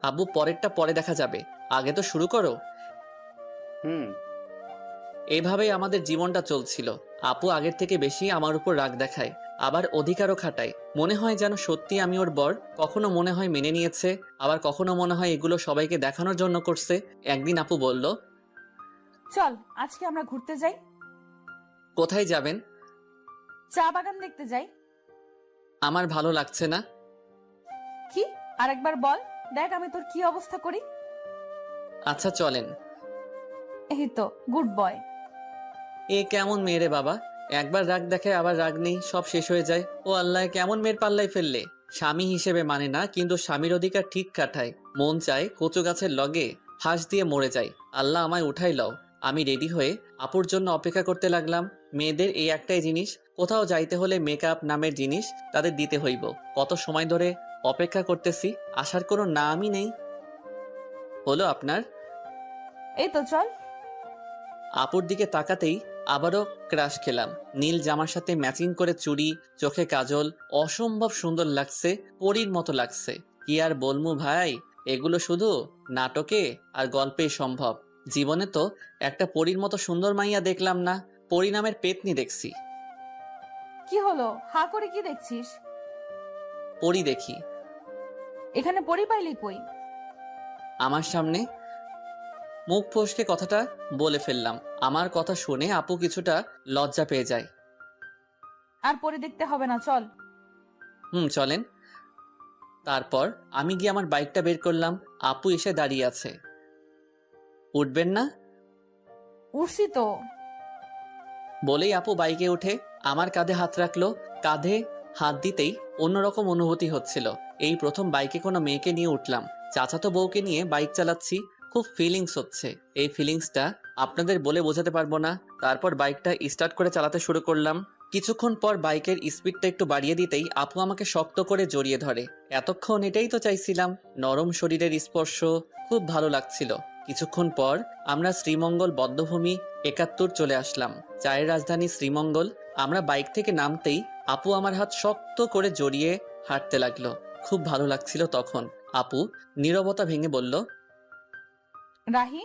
আব্বু, পরেরটা পরে দেখা যাবে, আগে তো শুরু করো। হুম এইভাবেই আমাদের জীবনটা চলছিল। আপু আগের থেকে বেশি আমার উপর রাগ দেখায়, আবার অধিকারও খাটায়। মনে হয় যেন সত্যি আমি ওর বর। কখনো মনে হয় মেনে নিয়েছে, আবার কখনো মনে হয় এগুলো সবাইকে দেখানোর জন্য করছে। একদিন আপু বলল, চল আজকে আমরা ঘুরতে যাই। কোথায় যাবেন? চা বাগান দেখতে যাই। আমার ভালো লাগছে না। কি? আরেকবার বল, দেখ আমি তোর কি অবস্থা করি। আচ্ছা চলেন। এই তো গুড বয়। এ কেমন মেয়ে রে বাবা, একবার রাগ দেখায় আবার রাগ নেই, সব শেষ হয়ে যায়। ও আল্লাহ, কেমন মেয়ের পাল্লায় ফেললে। স্বামী হিসেবে মানে না, কিন্তু স্বামীর অধিকার ঠিক কাটায়। মন চায় কচু গাছের লগে ফাঁস দিয়ে মরে যায়। আল্লাহ আমায় উঠাই লও। আমি রেডি হয়ে আপুর জন্য অপেক্ষা করতে লাগলাম। মেয়েদের এই একটাই জিনিস, কোথাও যাইতে হলে মেকআপ নামের জিনিস তাদের দিতে হইব। কত সময় ধরে অপেক্ষা করতেছি, আসার কোনো নামই নেই। হলো আপনার? এই তো চল। আপুর দিকে তাকাতেই আবারও ক্রাশ খেলাম। নীল জামার সাথে ম্যাচিং করে চুড়ি, চোখে কাজল, অসম্ভব সুন্দর লাগছে, পরীর মতো লাগছে। কি আর বলমু ভাই, এগুলো শুধু নাটকে আর গল্পেই সম্ভব। জীবনে তো একটা পরীর মতো সুন্দর মাইয়া দেখলাম না, পরী নামের পেতনি দেখছি। কি হলো, হা করে কি দেখছিস? পরী দেখি। এখানে পরি পাইলি কই? আমার সামনে। মুখ ফসকে কথাটা বলে ফেললাম। আমার কথা শুনে আপু কিছুটা লজ্জা পেয়ে যায়। আর পরি দেখতে হবে না, চল। চলেন। তারপর আমি গিয়ে আমার বাইকটা বের করলাম। আপু এসে দাঁড়িয়ে আছে। উঠবেন না? উঠছি তো। বলেই আপু বাইকে উঠে আমার কাঁধে হাত রাখলো। কাঁধে হাত দিতেই অন্যরকম অনুভূতি হচ্ছিল। এই প্রথম বাইকে কোনো মেয়েকে নিয়ে উঠলাম। চাচাতো বউকে নিয়ে বাইক চালাচ্ছি, খুব ফিলিংস হচ্ছে। এই ফিলিংসটা আপনাদের বলে বোঝাতে পারবো না। তারপর বাইকটা স্টার্ট করে চালাতে শুরু করলাম। কিছুক্ষণ পর বাইকের স্পিডটা একটু বাড়িয়ে দিতেই আপু আমাকে শক্ত করে জড়িয়ে ধরে। এতক্ষণ এটাই তো চাইছিলাম, নরম শরীরের স্পর্শ, খুব ভালো লাগছিল। কিছুক্ষণ পর আমরা শ্রীমঙ্গল বদ্ধভূমি 71 চলে আসলাম, চায়ের রাজধানী শ্রীমঙ্গল। আমরা বাইক থেকে নামতেই আপু আমার হাত শক্ত করে জড়িয়ে হাঁটতে লাগলো। খুব ভালো লাগছিল তখন। আপু নীরবতা ভেঙে বলল, রাহি,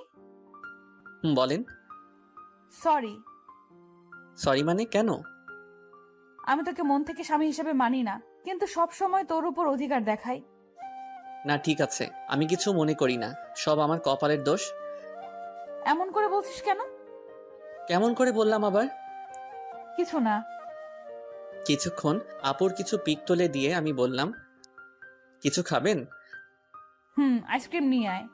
বলেন। সরি। সরি মানে কেন? আমি তোকে মন থেকে স্বামী হিসেবে মানি না, কিন্তু সব সময় তোর উপর অধিকার দেখাই। না ঠিক আছে, আমি কিছু মনে করি না, সব আমার কপালের দোষ। এমন করে বলছিস কেন? কেমন করে বললাম আবার? কিছু না। কিছুক্ষণ আপুর কিছু পিক তুলে দিয়ে আমি বললাম, কিছু খাবেন? আইসক্রিম নিয়ে আয়।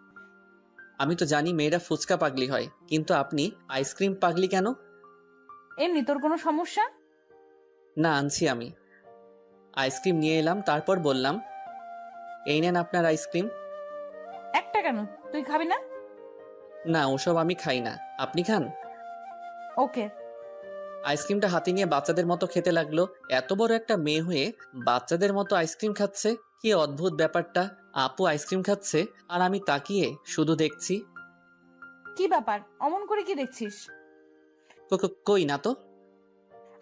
আমি তো জানি মেয়েরা ফুচকা পাগলি হয়, কিন্তু আপনি আইসক্রিম পাগলি কেন? এমনি, তোর কোনো সমস্যা? না, আনছি আমি। আইসক্রিম নিয়ে এলাম, তারপর বললাম, এই নেন আপনার আইসক্রিম। একটা কেন, তুই খাবি না? না, ওসব আমি খাই না, আপনি খান। ওকে। আইসক্রিমটা হাতে নিয়ে বাচ্চাদের মতো খেতে লাগলো। এত বড় একটা মেয়ে হয়ে বাচ্চাদের মতো আইসক্রিম খাচ্ছে, কি অদ্ভুত ব্যাপারটা। আপু আইসক্রিম খাচ্ছে আর আমি তাকিয়ে শুধু দেখছি। কি ব্যাপার, অমন করে কি দেখছিস? কই না তো।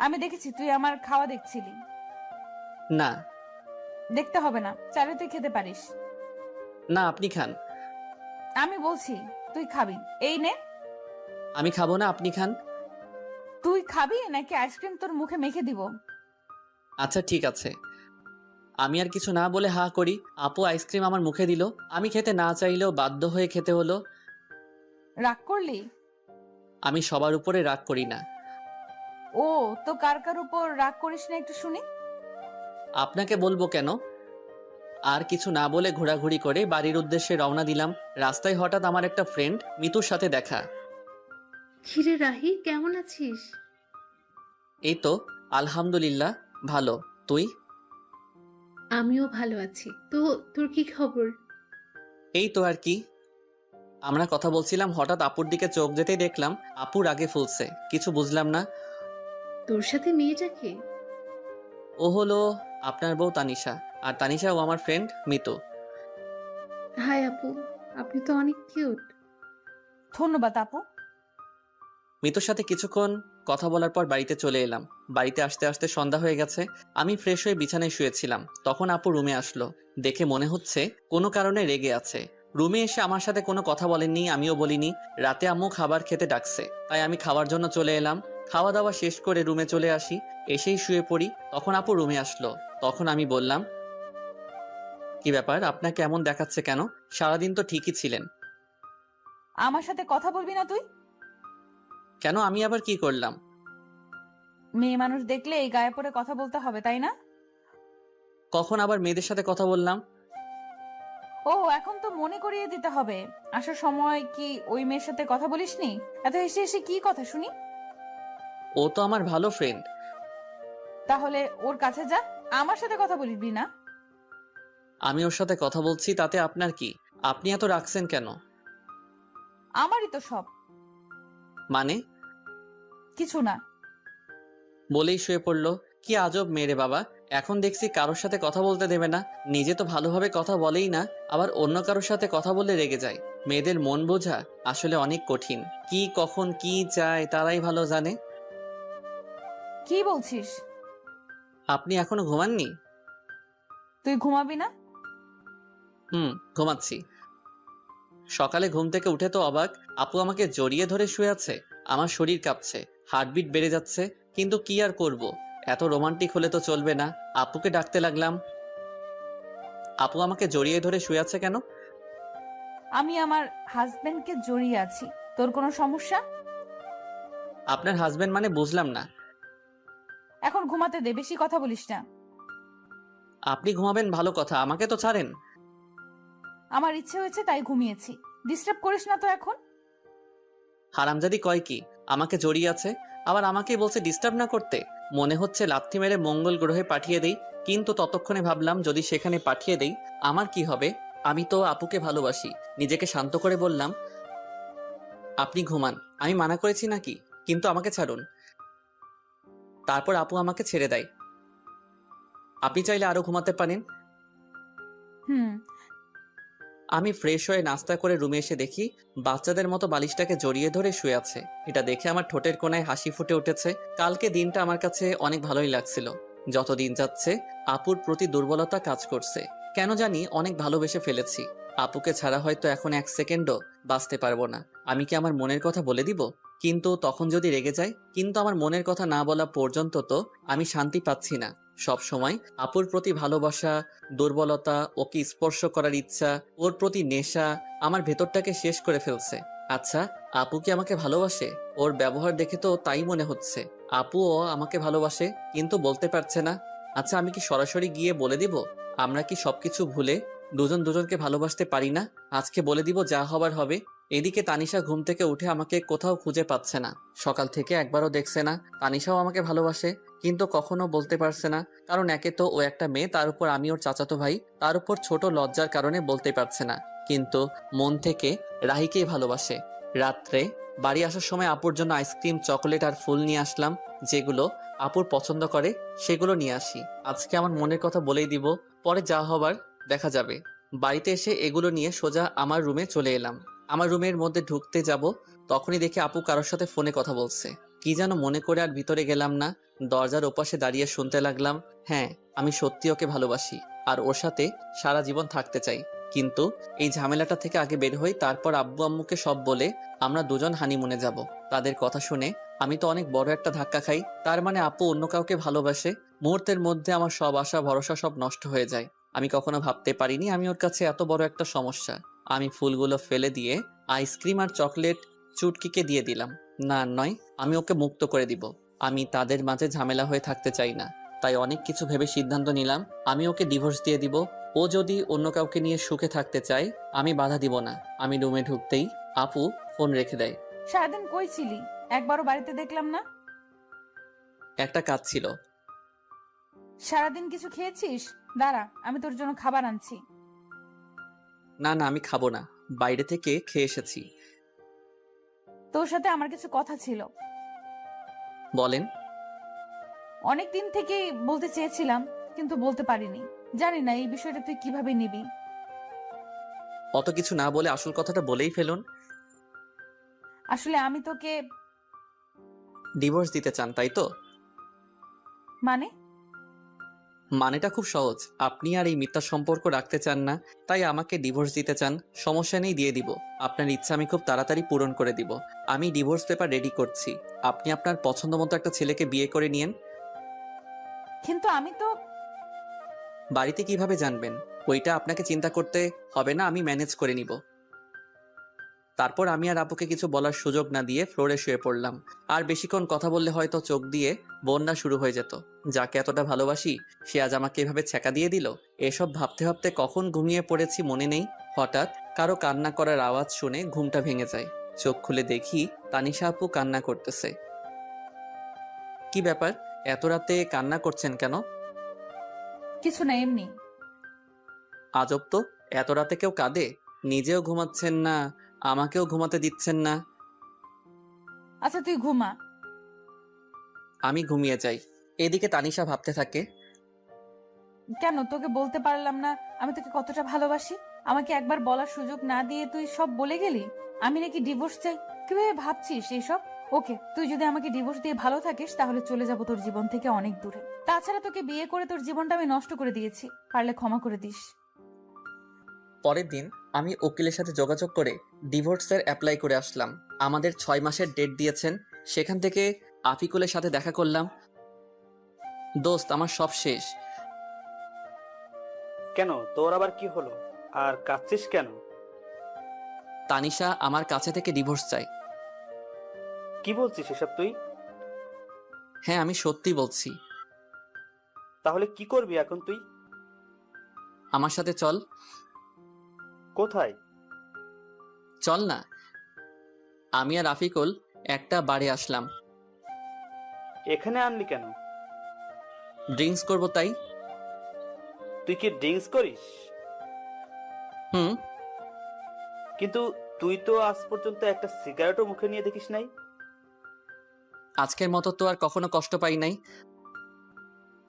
আমি দেখেছি তুই আমার খাওয়া দেখছিলি। না। দেখতে হবে না, চাইলে তুই খেতে পারিস। না, আপনি খান। আমি বলছি তুই খাবি, এই নে। আমি খাবো না, আপনি খান। তুই খাবি নাকি আইসক্রিম তোর মুখে মেখে দিব? আচ্ছা ঠিক আছে। আমি আর কিছু না বলে হা করি। আপু আইসক্রিম আমার মুখে দিল। আমি খেতে না চাইলেও বাধ্য হয়ে খেতে হলো। রাগ করলি? আমি সবার উপরে রাগ করি না। ও, তো কার কার উপর রাগ করিস না একটু শুনি। আপনাকে বলবো কেন? আর কিছু না বলে ঘোরাঘুরি করে বাড়ির উদ্দেশ্যে রওনা দিলাম। রাস্তায় হঠাৎ আমার একটা ফ্রেন্ড মিতুর সাথে দেখা। কিরে রাহি, কেমন আছিস? এই তো আলহামদুলিল্লাহ ভালো। তুই? আমিও ভালো আছি। তো তোর কি খবর? এই তো আর কি। আমরা কথা বলছিলাম, হঠাৎ আপুর দিকে চোখ যেতেই দেখলাম আপুর আগে ফুলছে। কিছু বুঝলাম না। তোর সাথে মেয়েটাকে? ও হলো আপনার বউ তানিশা, আর তানিশাও আমার ফ্রেন্ড মিতু। হাই আপু, আপনি তো অনেক কিউট। ধন্যবাদ আপু। মিতুর সাথে কিছুক্ষণ কথা বলার পর বাড়িতে চলে এলাম। বাড়িতে আসতে আসতে সন্ধ্যা হয়ে গেছে। আমি ফ্রেশ হয়ে বিছানায় শুয়েছিলাম, তখন আপু রুমে আসলো। দেখে মনে হচ্ছে কোনো কারণে রেগে আছে। রুমে এসে আমার সাথে কোনো কথা বলেননি, আমিও বলিনি। রাতে আম্মু খাবার খেতে ডাকছে, তাই আমি খাওয়ার জন্য চলে এলাম। খাওয়া দাওয়া শেষ করে রুমে চলে আসি, এসেই শুয়ে পড়ি। তখন আপু রুমে আসলো। তখন আমি বললাম, কি ব্যাপার, আপনাকে এমন দেখাচ্ছে কেন? সারাদিন তো ঠিকই ছিলেন। আমার সাথে কথা বলবি না তুই? কেন, আমি আবার কি করলাম? মেয়ে মানুষ দেখলে এই গায়ে পড়ে কথা বলতে হবে, তাই না? কখন আবার মেয়েদের সাথে কথা বললাম? ও, এখন তো মনে করিয়ে দিতে হবে। আসার সময় কি ওই মেয়ের সাথে কথা বলিসনি? এত হেসে হেসে কি কথা শুনি? ও তো আমার ভালো ফ্রেন্ড। তাহলে ওর কাছে যা, আমার সাথে কথা বলবি না। আমি ওর সাথে কথা বলছি, তাতে আপনার কি? আপনি এত রাখছেন কেন? আমারই তো সব। মানে? কিছু না। বলেই শুয়ে পড়লো। কি আজব মেয়ে বাবা, এখন দেখছি কারোর সাথে কথা বলতে দেবে না। নিজে তো ভালোভাবে কথা বলেই না, আবার অন্য কারোর সাথে কথা বললে রেগে যায়। মেয়েদের মন বোঝা আসলে অনেক কঠিন। কি কখন কি চায় তারাই ভালো জানে। কি বলছিস? আপনি এখনো ঘুমাননি? তুই ঘুমাবি না? ঘুমাচ্ছি। সকালে ঘুম থেকে উঠে তো অবাক, আপু আমাকে জড়িয়ে ধরে শুয়ে আছে। আমার শরীর কাঁপছে, হার্টবিট বেড়ে যাচ্ছে। কিন্তু কি আর করব, এত রোমান্টিক হলে তো চলবে না। আপুকে ডাকতে লাগলাম, আপু আমাকে জড়িয়ে ধরে শুয়ে আছে কেন? আমি আমার হাজবেন্ডকে জড়িয়ে আছি। তোর কোনো সমস্যা? আপনার হাজবেন্ড মানে বুঝলাম না। এখন ঘুমাতে দে, বেশি কথা বলিস না। আপনি ঘুমাবেন ভালো কথা, আমাকে তো ছাড়েন। আমার ইচ্ছে হয়েছে তাই ঘুমিয়েছি। ডিস্টার্ব করিস না তো এখন। হারামজাদি কয় কি, আমাকে জড়িয়ে আছে, আবার আমাকেই বলছে ডিস্টার্ব না করতে। মনে হচ্ছে লাথি মেরে মঙ্গল গ্রহে পাঠিয়ে দেই। কিন্তু ততক্ষণে ভাবলাম, যদি সেখানে পাঠিয়ে দেই আমার কি হবে? আমি তো আপুকে ভালোবাসি। নিজেকে শান্ত করে বললাম, আপনি ঘুমান, আমি মানা করেছি নাকি? কিন্তু আমাকে ছাড়ুন। তারপর আপু আমাকে ছেড়ে দেয়। আপনি চাইলে আরো ঘুমাতে পারেন। হুম। আমি ফ্রেশ হয়ে নাস্তা করে রুমে এসে দেখি বাচ্চাদের মতো বালিশটাকে জড়িয়ে ধরে শুয়ে আছে। এটা দেখে আমার ঠোঁটের কোণায় হাসি ফুটে উঠেছে। কালকে দিনটা আমার কাছে অনেক ভালোই লাগছিল। যত দিন যাচ্ছে আপুর প্রতি দুর্বলতা কাজ করছে। কেন জানি অনেক ভালোবেসে ফেলেছি। আপুকে ছাড়া হয়তো এখন এক সেকেন্ডও বাঁচতে পারবো না। আমি কি আমার মনের কথা বলে দিব? কিন্তু তখন যদি রেগে যায়? কিন্তু আমার মনের কথা না বলা পর্যন্ত তো আমি শান্তি পাচ্ছি না। সব সময় আপুর প্রতি ভালোবাসা, দুর্বলতা, ওকে স্পর্শ করার ইচ্ছা, ওর প্রতি নেশা আমার ভেতরটাকে শেষ করে ফেলছে। আচ্ছা, আপু কি আমাকে ভালোবাসে? ওর ব্যবহার দেখে তো তাই মনে হচ্ছে। আপুও আমাকে ভালোবাসে, কিন্তু বলতে পারছে না। আচ্ছা, আমি কি সরাসরি গিয়ে বলে দিব? আমরা কি সবকিছু ভুলে দুজন দুজনকে ভালোবাসতে পারি না? আজকে বলে দিব, যা হবার হবে। এদিকে তানিশা ঘুম থেকে উঠে আমাকে কোথাও খুঁজে পাচ্ছে না। সকাল থেকে একবারও দেখছে না। তানিশাও আমাকে ভালোবাসে, কিন্তু কখনো বলতে পারছে না। কারণ একে তো ও একটা মেয়ে, তার উপর আমি ওর চাচাতো ভাই, তার উপর ছোট লজ্জার কারণে বলতে পারছে না। কিন্তু মন থেকে রাহিকেই ভালোবাসে। রাত্রে বাড়ি আসার সময় আপুর জন্য আইসক্রিম, চকোলেট আর ফুল নিয়ে আসলাম। যেগুলো আপুর পছন্দ করে সেগুলো নিয়ে আসি। আজকে আমার মনের কথা বলেই দিব, পরে যা হবার দেখা যাবে। বাড়িতে এসে এগুলো নিয়ে সোজা আমার রুমে চলে এলাম। আমার রুমের মধ্যে ঢুকতে যাব, তখনই দেখি আপু কারোর সাথে ফোনে কথা বলছে। কি যেন মনে করে আর ভিতরে গেলাম না। দরজার ওপাশে দাঁড়িয়ে শুনতে লাগলাম, হ্যাঁ, আমি সত্যি ওকে ভালোবাসি আর ওর সাথে সারা জীবন থাকতে চাই। কিন্তু এই ঝামেলাটা থেকে আগে বের হই, তারপর আব্বু আম্মুকে সব বলে আমরা দুজন হানিমুনে যাব। তাদের কথা শুনে আমি তো অনেক বড় একটা ধাক্কা খাই। তার মানে আপু অন্য কাউকে ভালোবাসে। মুহূর্তের মধ্যে আমার সব আশা ভরসা সব নষ্ট হয়ে যায়। আমি কখনো ভাবতে পারিনি আমি ওর কাছে এত বড় একটা সমস্যা। আমি ফুলগুলো ফেলে দিয়ে আইসক্রিম আর চকলেট চুটকিকে দিয়ে দিলাম। না নয়, আমি ওকে মুক্ত করে দিব। আমি তাদের মাঝে ঝামেলা হয়ে থাকতে চাই না, তাই অনেক কিছু ভেবে সিদ্ধান্ত নিলাম আমি ওকে ডিভোর্স দিয়ে দিব। ও যদি অন্য কাউকে নিয়ে সুখে থাকতে চায় আমি বাধা দিব না। আমি রুমে ঢুকতেই আপু ফোন রেখে দেয়। সারাদিন কই ছিলি? একবারও বাড়িতে দেখলাম না। একটা কাজ ছিল। সারাদিন কিছু খেয়েছিস? দাঁড়া, আমি তোর জন্য খাবার আনছি। না না, আমি খাবো না, বাইরে থেকে খেয়ে এসেছি। তোর সাথে আমার কিছু কথা ছিল। বলেন। অনেক দিন থেকেই বলতে চেয়েছিলাম, কিন্তু বলতে পারিনি। জানি না এই বিষয়টা তুই কিভাবে নিবি। অত কিছু না বলে আসল কথাটা বলেই ফেলুন। আসলে আমি তোকে ডিভোর্স দিতে চান, তাই তো? মানে মানেটা খুব সহজ। আপনি আর এই মিথ্যা সম্পর্ক রাখতে চান না, তাই আমাকে ডিভোর্স দিতে চান। সমস্যা নেই, দিয়ে দিব। আপনার ইচ্ছা আমি খুব তাড়াতাড়ি পূরণ করে দিব। আমি ডিভোর্স পেপার রেডি করছি। আপনি আপনার পছন্দ মতো একটা ছেলেকে বিয়ে করে নিয়েন। কিন্তু আমি তো বাড়িতে কিভাবে জানবেন? ওইটা আপনাকে চিন্তা করতে হবে না, আমি ম্যানেজ করে নিব। তারপর আমি আর আপুকে কিছু বলার সুযোগ না দিয়ে ফ্লোরে শুয়ে পড়লাম। আর বেশিক্ষণ কথা বললে হয়তো চোখ দিয়ে বন্যা শুরু হয়ে যেত। যাকে এতটা ভালোবাসি সে আজ আমাকে এভাবে ছ্যাঁকা দিয়ে দিল। এসব ভাবতে ভাবতে কখন ঘুমিয়ে পড়েছি মনে নেই। হঠাৎ কারো কান্না করার আওয়াজ শুনে ঘুমটা ভেঙে যায়। চোখ খুলে দেখি তানিশা আপু কান্না করতেছে। কি ব্যাপার, এত রাতে কান্না করছেন কেন? কিছু না, এমনি। আজব তো, এত রাতে কেউ কাঁদে? নিজেও ঘুমাচ্ছেন না, আমাকেও ঘুমাতে দিচ্ছেন না। আচ্ছা তুই ঘুমা। আমি ঘুমিয়ে যাই। এদিকে তানিশা ভাবতে থাকে, কেন তোকে বলতে পারলাম না আমি তোকে কতটা ভালোবাসি? আমাকে একবার বলার সুযোগ না দিয়ে তুই সব বলে গেলি। আমি নাকি ডিভোর্স চাই? কিভাবে ভাবছিস এইসব? ওকে, তুই যদি আমাকে ডিভোর্স দিয়ে ভালো থাকিস তাহলে চলে যাব তোর জীবন থেকে অনেক দূরে। তাছাড়া তোকে বিয়ে করে তোর জীবনটা আমি নষ্ট করে দিয়েছি, পারলে ক্ষমা করে দিস। পরের দিন আমি উকিলের সাথে যোগাযোগ করে ডিভোর্সের অ্যাপ্লাই করে আসলাম। আমাদের 6 মাসের ডেট দিয়েছেন। সেখান থেকে আফিকুলের সাথে দেখা করলাম। দোস্ত, আমার সব শেষ। কেন, তোর আবার কি হলো? আর কাঁদছিস কেন? তানিশা আমার কাছে থেকে ডিভোর্স চাই। কি বলছিস এসব তুই? হ্যাঁ, আমি সত্যি বলছি। তাহলে কি করবি এখন তুই? আমার সাথে চল। কোথায়? চল না। আমি আর আফিকুল একটা বারে আসলাম। এখানে আনলি কেন? ড্রিঙ্কস করব তাই। তুই কি ড্রিঙ্কস করিস? হুম। কিন্তু তুই তো আজ পর্যন্ত একটা সিগারেটও মুখে নিয়ে দেখিস নাই। আজকের মতো তো আর কখনো কষ্ট পাই নাই।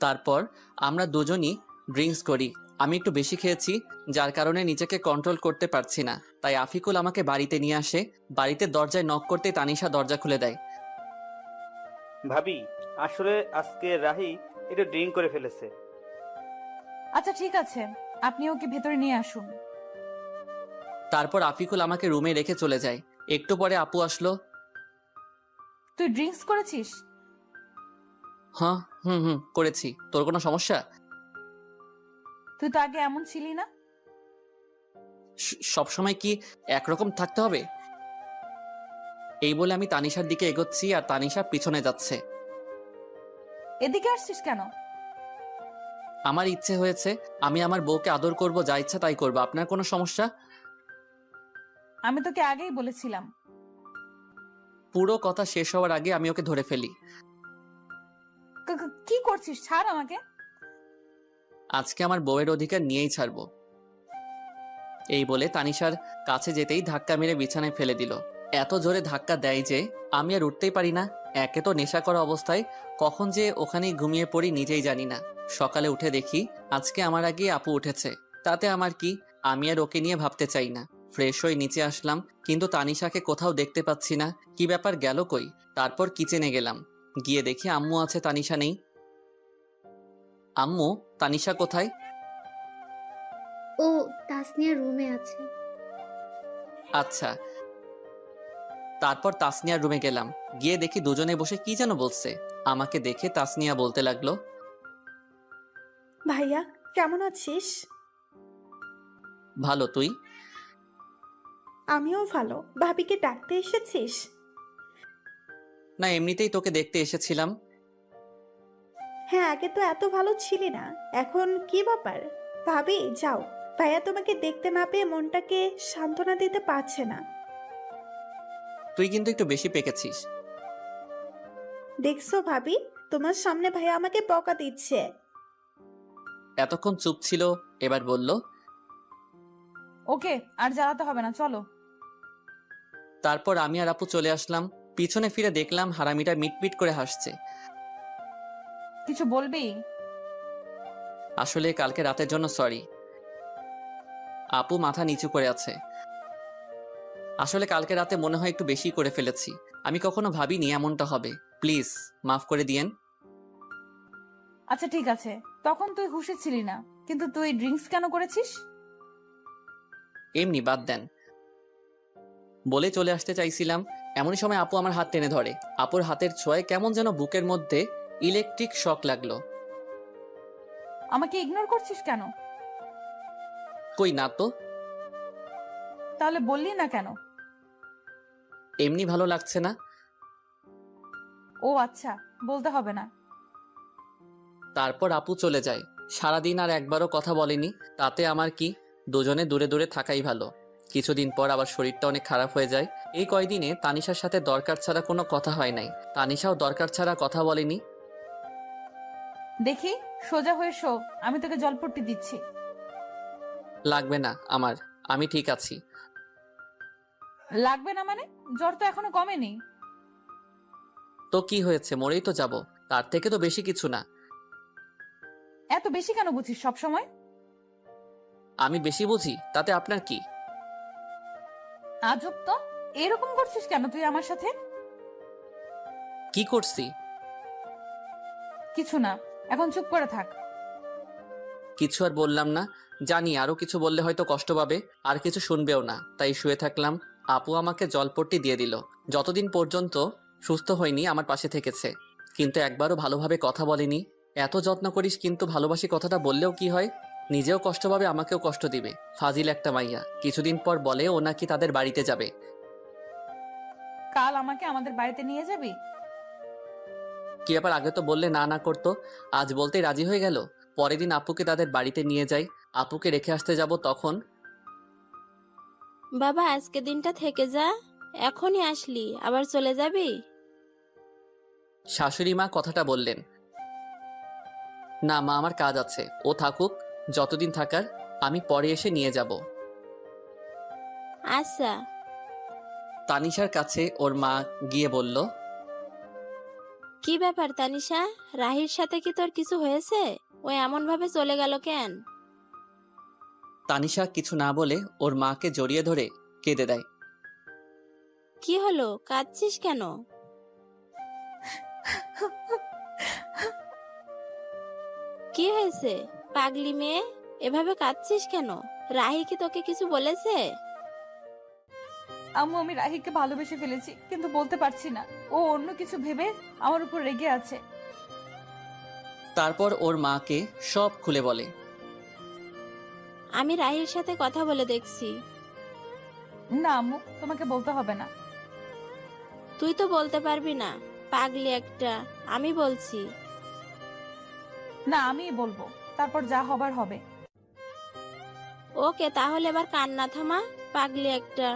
তারপর আমরা দুজনই ড্রিঙ্কস করি। আমি একটু বেশি খেয়েছি, যার কারণে নিজেকে কন্ট্রোল করতে পারছি না। তাই আফিকুল আমাকে বাড়িতে নিয়ে আসে। বাড়িতে দরজায় নক করতে তানিশা দরজা খুলে দেয়। ভাবি, আসলে আজকে রাহি একটু ড্রিঙ্ক করে ফেলেছে। আচ্ছা ঠিক আছে, আপনি ওকে ভেতরে নিয়ে আসুন। তারপর আফিকুল আমাকে রুমে রেখে চলে যায়। একটু পরে আপু আসলো। তুই ড্রিঙ্কস করেছিস? হ্যাঁ, হুম করেছি। তোর কোনো সমস্যা? তুই তো আগে এমন ছিলি না। সবসময় কি একরকম থাকতে হবে? এই বলে আমি তানিশার দিকে এগোচ্ছি আর তানিশা পিছনে যাচ্ছে। এদিকে আসছিস কেন? আমার ইচ্ছে হয়েছে, আমি আমার বউকে আদর করব, যা ইচ্ছা তাই করবো। আপনার কোনো সমস্যা? আমি তোকে আগেই বলেছিলাম। পুরো কথা শেষ হওয়ার আগে আমি ওকে ধরে ফেলি। কি করছিস? ছাড় আমাকে। আজকে আমার বউয়ের অধিকার নিয়েই ছাড়বো। এই বলে তানিশার কাছে যেতেই ধাক্কা মেরে বিছানায় ফেলে দিল। এত জোরে ধাক্কা দেয় যে আমি আর উঠতেই পারি না। একে তো নেশা করা অবস্থায় কখন যে ওখানেই ঘুমিয়ে পড়ি নিজেই জানি না। সকালে উঠে দেখি আজকে আমার আগে আপু উঠেছে। তাতে আমার কি, আমি আর ওকে নিয়ে ভাবতে চাই না। ফ্রেশ হয়ে নিচে আসলাম, কিন্তু তানিশাকে কোথাও দেখতে পাচ্ছি না। কি ব্যাপার, গেল কই? তারপর কিচেনে গেলাম, গিয়ে দেখি আম্মু আছে, তানিশা নেই। আম্মু, তানিশা কোথায়? ও তাসনিয়ার রুমে আছে। আচ্ছা। তারপর তাসনিয়ার রুমে গেলাম, গিয়ে দেখি দুজনে বসে কি যেন বলছে। আমাকে দেখে তাসনিয়া বলতে লাগলো, ভাইয়া কেমন আছিস? ভালো, তুই? আমিও ভালো। ভাবিকে ডাকতে এসেছিস? না, এমনিতেই তোকে দেখতে এসেছিলাম। হ্যাঁ, আগে তো এত ভালো ছিলি না, এখন কি ব্যাপার? ভাবি যাও, ভাইয়া তোমাকে দেখতে না পেয়ে মনটাকে সান্ত্বনা দিতে পারছে না। তুই কিন্তু একটু বেশি পেকেছিস। দেখছো ভাবি, তোমার সামনে ভাইয়া আমাকে বকা দিচ্ছে। এতক্ষণ চুপ ছিল, এবার বলল। ওকে, আর জ্বালাতে হবে না, চলো। তারপর আমি আর আপু চলে আসলাম। পিছনে ফিরে দেখলাম হারামিটা মিটমিট করে হাসছে। কিছু বলবি? আসলে কালকে রাতের জন্য সরি। আপু মাথা নিচু করে আছে। আসলে কালকে রাতে মনে হয় একটু বেশি করে ফেলেছি। আমি কখনো ভাবিনি এমনটা হবে। প্লিজ মাফ করে দিয়েন। আচ্ছা ঠিক আছে, তখন তুই হুঁশে ছিলি না, কিন্তু তুই ড্রিঙ্কস কেন করেছিস? এমনি বাদ দেন বলে চলে আসতে চাইছিলাম, এমনই সময় আপু আমার হাত টেনে ধরে। আপুর হাতের ছোঁয়ায় কেমন যেন বুকের মধ্যে ইলেকট্রিক শক লাগলো। আমাকে ইগনোর করছিস কেন? কই না তো। তাহলে বললি না কেন? এমনি ভালো লাগছে না। ও আচ্ছা, বলতে হবে না। তারপর আপু চলে যায়। সারাদিন আর একবারও কথা বলেনি। তাতে আমার কি, দুজনে দূরে দূরে থাকাই ভালো। কিছুদিন পর আবার শরীরটা অনেক খারাপ হয়ে যায়। এই কয়দিনে তানিশার সাথে দরকার ছাড়া কোনো কথা হয় নাই। তানিশাও দরকার ছাড়া কথা বলেনি। দেখি, সোজা হয়ে শো, আমি তোকে জলপট্টি দিচ্ছি। লাগবে না আমার, আমি ঠিক আছি। লাগবে না মানে? জ্বর তো এখনো কমেনি। তো কি হয়েছে, মরেই তো যাব, তার থেকে তো বেশি কিছু না। এত বেশি কেন বুঝিস সব সময়? আমি বেশি বুঝি তাতে আপনার কি? আজব তো, এরকম করছিস কেন তুই আমার সাথে? কি করছি? কিছু না, এখন চুপ করে থাক। কিছু আর বললাম না। জানি আরো কিছু বললে হয়তো কষ্ট পাবে, আর কিছু শুনবেও না, তাই শুয়ে থাকলাম। আপু আমাকে জলপট্টি দিয়ে দিল। যতদিন পর্যন্ত সুস্থ হয়নি আমার পাশে থেকেছে, কিন্তু একবারও ভালোভাবে কথা বলেনি। এত যত্ন করিস কিন্তু ভালোবাসি কথাটা বললেও কি হয়? নিজেও কষ্ট পাবে, আমাকেও কষ্ট দিবে। ফাজিল একটা মাইয়া। কিছুদিন পর বলে ও নাকি তাদের বাড়িতে যাবে। কাল আমাকে আমাদের বাড়িতে নিয়ে যাবি? কি ব্যাপার, আগে তো বললে না না করতো, আজ বলতেই রাজি হয়ে গেল। পরের দিন আপুকে তাদের বাড়িতে নিয়ে যাই। আপুকে রেখে আসতে যাব তখন। বাবা আজকে দিনটা থেকে যা, এখনই আসলি আবার চলে যাবি? শাশুড়ি মা কথাটা বললেন। না মা, আমার কাজ আছে, ও থাকুক যতদিন থাকার, আমি পরে এসে নিয়ে যাব। আচ্ছা। তানিশার কাছে ওর মা গিয়ে বলল। কি ব্যাপার তানিশা, রাহির সাথে কি তোর কিছু হয়েছে? ও এমন ভাবে চলে গেল কেন? তানিশা কিছু না বলে ওর মাকে জড়িয়ে ধরে কেঁদে দেয়। কি হলো, কাঁদছিস কেন? কি হয়েছে পাগলি মেয়ে, এভাবে কাঁদছিস কেন? রাহি কি তোকে কিছু বলেছে? আম্মু, আমি রাহিকে ভালোবেসে ফেলেছি, কিন্তু বলতে পারছি না। ও অন্য কিছু ভেবে আমার উপর রেগে আছে। তারপর ওর মাকে সব খুলে বলে। আমি রাহির সাথে কথা বলে দেখছি। না আম্মু, তোমাকে বলতে হবে না। তুই তো বলতে পারবি না, পাগলি একটা। আমি বলছি। না, আমিই বলবো, তারপর যা হবার হবে। ওকে, তাহলে এবার কান্না থামা, পাগলি একটা।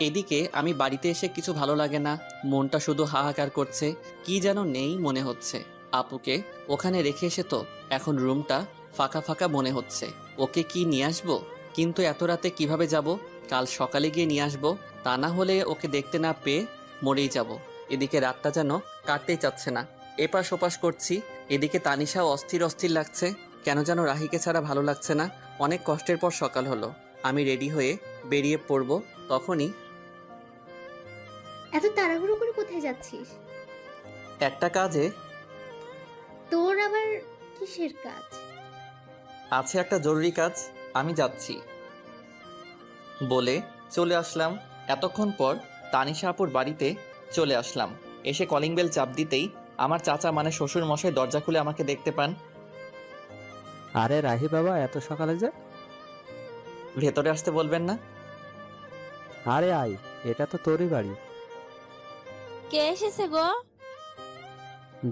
এদিকে আমি বাড়িতে এসে কিছু ভালো লাগে না। মনটা শুধু হাহাকার করছে, কি যেন নেই মনে হচ্ছে। আপুকে ওখানে রেখে এসে তো এখন রুমটা ফাঁকা ফাঁকা মনে হচ্ছে। ওকে কি নিয়ে আসবো? কিন্তু এত রাতে কিভাবে যাব? কাল সকালে গিয়ে নিয়ে আসবো, তা না হলে ওকে দেখতে না পেয়ে মরেই যাব। এদিকে রাতটা যেন কাটতেই চাচ্ছে না। এপাশ ওপাশ করছি, এদিকে তানিশাও অস্থির অস্থির লাগছে। কেন যেন রাহিকে ছাড়া ভালো লাগছে না। অনেক কষ্টের পর সকাল হলো। আমি রেডি হয়ে বেরিয়ে পড়ব, তখনই এত তাড়াহুড়ো করে কোথায় যাচ্ছিস? একটা কাজে। তোর আবার কিসের কাজ? আছে একটা জরুরি কাজ, আমি যাচ্ছি বলে চলে আসলাম। এতক্ষণ পর তানিশা আপুর বাড়িতে চলে আসলাম। এসে কলিং বেল চাপ দিতেই আমার চাচা মানে শ্বশুর মশাই দরজা খুলে আমাকে দেখতে পান। আরে রাহি বাবা, এত সকালে যে? ভেতরে আসতে বলবেন না? আরে আয়, এটা তো তোরই বাড়ি। কে এসেছে গো?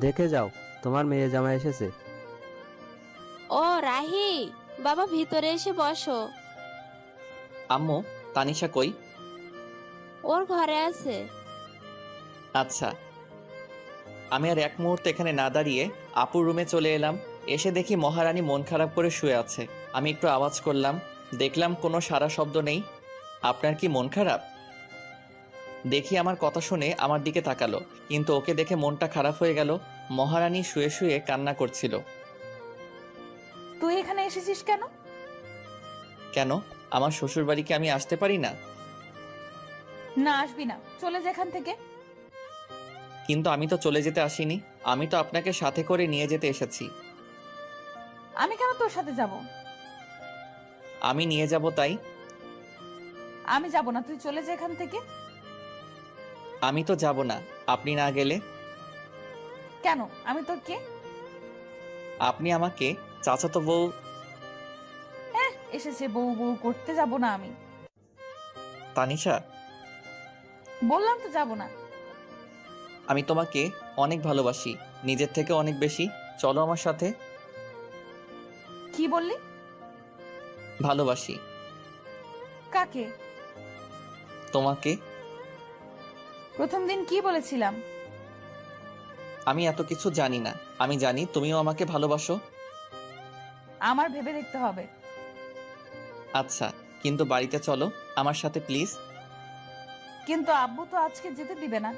দেখে যাও, তোমার মেয়ে জামাই এসেছে। ও রাহি, বাবা ভিতরে এসে বসো। আম্মু, তানিশা কই? ওর ঘরে আছে। আচ্ছা। আমি আর এক মুহূর্তে এখানে না দাঁড়িয়ে আপুর রুমে চলে এলাম। এসে দেখি মহারানী মন খারাপ করে শুয়ে আছে। আমি একটু আওয়াজ করলাম, দেখলাম কোনো সারা শব্দ নেই। আপনার কি মন খারাপ? দেখি আমার কথা শুনে আমার দিকে তাকালো, কিন্তু ওকে দেখে মনটা খারাপ হয়ে গেল। মহারানী শুয়ে শুয়ে কান্না করছিল। তুই এখানে এসেছিস কেন? কেন, আমার শ্বশুর বাড়িকে আমি আসতে পারি না? না, আসবি না, চলে যা এখান থেকে। কিন্তু আমি তো চলে যেতে আসিনি, আমি তো আপনাকে সাথে করে নিয়ে যেতে এসেছি। আমি কেন তোর সাথে যাব? আমি নিয়ে যাব তাই। আমি যাব না, তুই চলে যা এখান থেকে। আমি তো যাব না আপনি না গেলে। কেন? আমি তোর কে? আপনি আমাকে চাচাতো বউ। এসেছে বউ বউ করতে, যাব না আমি। তানিশা, বললাম তো যাব না। আমি তোমাকে অনেক ভালোবাসি, নিজের থেকে অনেক বেশি। চলো আমার সাথে। কি বললি? ভালোবাসি। কাকে? তোমাকে। প্রথম দিন কি বলেছিলাম? আমি এত কিছু জানি না, আমি জানি তুমিও আমাকে ভালোবাসো। আমার ভেবে দেখতে হবে। আচ্ছা, কিন্তু বাড়িতে চলো আমার সাথে প্লিজ। কিন্তু আব্বু তো আজকে যেতে দিবে না।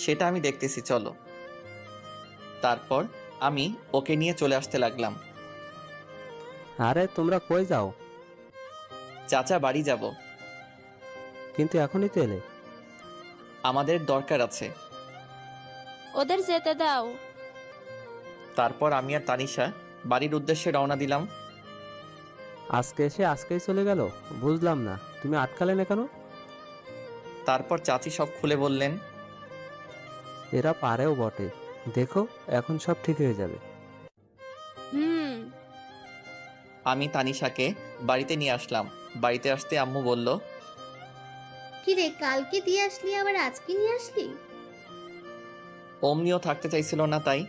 সেটা আমি দেখতেছি, চলো। তারপর আমি ওকে নিয়ে চলে আসতে লাগলাম। আরে তোমরা কই যাও? চাচা বাড়ি যাব। কিন্তু এখনই তো এলে। আমাদের দরকার আছে। ওদের যেতে দাও। তারপর আমি আর তানিশা বাড়ির উদ্দেশ্যে রওনা দিলাম। আজকে এসে আজকেই চলে গেল, বুঝলাম না তুমি আটকালে না কেন? তারপর চাচি সব খুলে বললেন। এরা পারেও বটে, দেখো এখন সব ঠিক হয়ে যাবে। হুম। আমি তানিশাকে বাড়িতে নিয়ে আসলাম। বাড়িতে আসতে আম্মু বলল, কি রে, কালকে দিয়ে আসলি আবার আজকে নিয়ে আসলি? অমনিও থাকতে চাইছিল না তাই।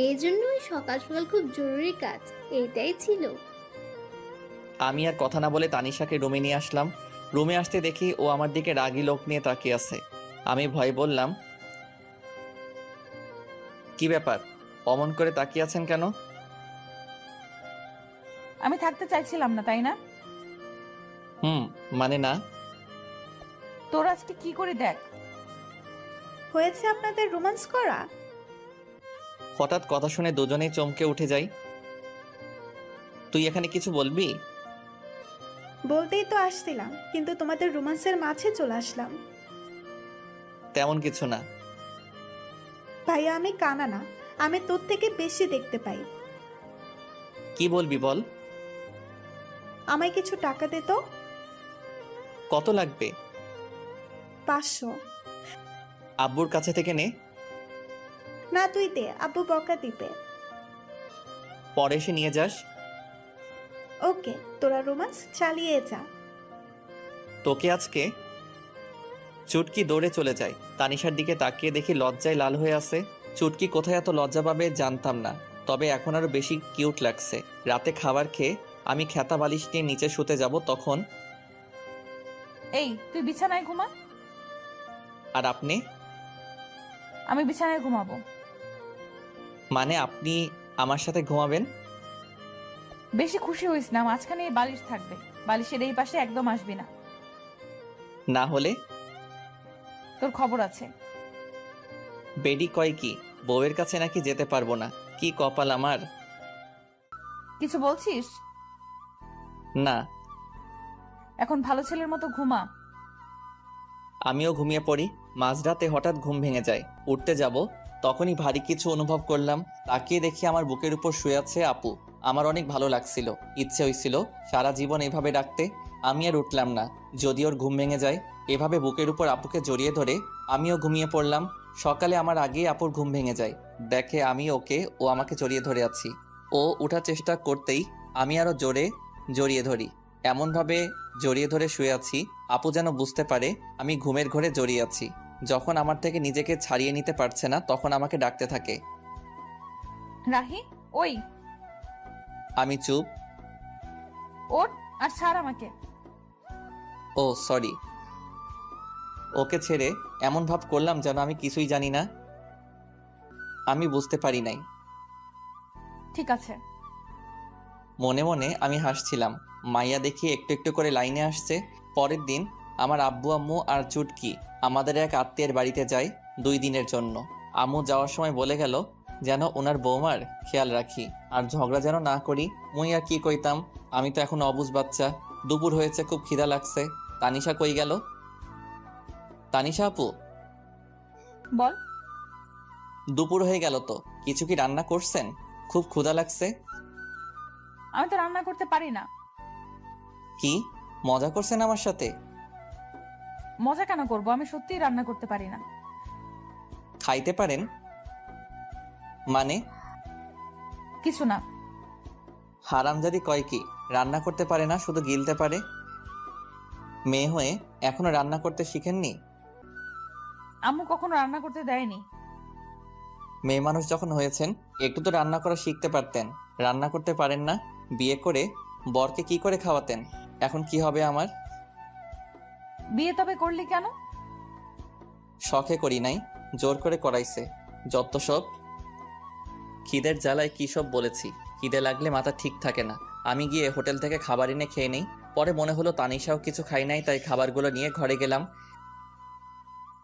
এই জন্যই সকাল সকাল খুব জরুরি কাজ, এইটাই ছিল। আমি আর কথা না বলে তানিশাকে রুমে নিয়ে আসলাম। রুমে আসতে দেখি ও আমার দিকে রাগী লোক নিয়ে তাকিয়ে আছে। আমি ভয়ে বললাম, কি ব্যাপার, অমন করে তাকিয়ে আছেন কেন? আমি থাকতে চাইছিলাম না, তাই না? মানে না। তোর আজকে কি করে দেখ। হয়েছে আপনাদের রোমান্স করা? হঠাৎ কথা শুনে দুজনেই চমকে উঠে যাই। তুই এখানে কিছু বলবি? বলতেই তো আসছিলাম, কিন্তু তোমাদের রোমান্সের মাঝে চলে আসলাম। তেমন কিছু না। ভাইয়া, আমি কানা না, আমি তোর থেকে বেশি দেখতে পাই। কি বলবি বল। আমায় কিছু টাকা দে তো। কত লাগবে? 500। আব্বুর কাছে থেকে নে। না, তুই দে, আব্বু বকা দিবে। পরে এসে নিয়ে যাস। ওকে, তোরা রোমান্স চালিয়ে যা। তোকে আজকে। চুটকি দৌড়ে চলে যায়। তানিশার দিকে তাকিয়ে দেখি লজ্জায় লাল হয়ে আছে। চুটকি কোথায় এত লজ্জা পাবে জানতাম না, তবে এখন আরো বেশি কিউট লাগছে। রাতে খাবার খেয়ে আমি খেতা বালিশ নিয়ে নিচে শুতে যাব, তখন এই, তুই বিছানায় ঘুমা। আর আপনি? আমি বিছানায় ঘুমাবো। মানে আপনি আমার সাথে ঘুমাবেন? বেশি খুশি হইস না, মাঝখানে এই বালিশ থাকবে, বালিশের এই পাশে একদম আসবি না। না হলে? তোর খবর আছে। বেডি কয় কি, বউয়ের কাছে নাকি যেতে পারবো না? কি কপাল আমার। কিছু বলছিস? না। এখন ভালো ছেলের মতো ঘুমা। আমিও ঘুমিয়ে পড়ি। মাঝরাতে হঠাৎ ঘুম ভেঙে যায়। উঠতে যাব, তখনই ভারী কিছু অনুভব করলাম। তাকিয়ে দেখি আমার বুকের উপর শুয়ে আছে আপু। আমার অনেক ভালো লাগছিল, ইচ্ছে হয়েছিল সারা জীবন এভাবে ডাকতে। আমি আর উঠলাম না, যদি ওর ঘুম ভেঙে যায়। এভাবে বুকের উপর আপুকে জড়িয়ে ধরে আমিও ঘুমিয়ে পড়লাম। সকালে আমার আগেই আপুর ঘুম ভেঙে যায়, দেখে আমি ওকে, ও আমাকে জড়িয়ে ধরে আছি। ও উঠার চেষ্টা করতেই আমি আরো জোরে জড়িয়ে ধরি। এমনভাবে জড়িয়ে ধরে শুয়ে আছি আপু যেন বুঝতে পারে আমি ঘুমের ঘোরে জড়িয়ে আছি। যখন আমার থেকে নিজেকে ছাড়িয়ে নিতে পারছে না তখন আমাকে ডাকতে থাকে। রাহি, ওই আমি চুপ। ওঠ আর ছাড় আমাকে। ও সরি। ওকে ছেড়ে এমন ভাব করলাম যেন আমি কিছুই জানি না। আমি বুঝতে পারি নাই। ঠিক আছে। মনে মনে আমি হাসছিলাম। মাইয়া দেখি একটু একটু করে লাইনে আসছে। পরের দিন আমার আব্বু আম্মু আর চুটকি আমাদের এক আত্মীয়ের বাড়িতে যায় 2 দিনের জন্য। আম্মু যাওয়ার সময় বলে গেল যেন ওনার বৌমার খেয়াল রাখি আর ঝগড়া যেন না করি। মুই আর কি কইতাম, আমি তো এখন অবুঝ বাচ্চা। দুপুর হয়েছে, খুব খিদা লাগছে। তানিশা কই গেল? তানিশা আপু, বল। দুপুর হয়ে গেল তো, কিছু কি রান্না করছেন? খুব ক্ষুধা লাগছে। আমি তো রান্না করতে পারি না। কি মজা করছেন আমার সাথে? মজা কেন করব, আমি সত্যিই রান্না করতে পারি না। খাইতে পারেন? মানে কিছু না। হারামজাদি কয় কি রান্না করতে পারে না, শুধু গিলতে পারে? মেয়ে হয়ে এখনো রান্না করতে শিখেননি? আম্মু কখনো রান্না করতে দেয়নি। মেয়ে মানুষ যখন হয়েছেন একটু তো রান্না করা শিখতে পারতেন। রান্না করতে পারেন না? বিয়ে করে বরকে কি করে খাওয়াতেন? এখন কি হবে আমার? বিয়ে তবে করলি কেন? শখে করি নাই, জোর করে করাইছে। যত সব। খিদের জ্বালায় কি সব বলেছি। খিদে লাগলে মাথা ঠিক থাকে না। আমি গিয়ে হোটেল থেকে খাবার এনে খেয়ে নেই। পরে মনে হলো তানিশাও কিছু খাই নাই, তাই খাবারগুলো নিয়ে ঘরে গেলাম।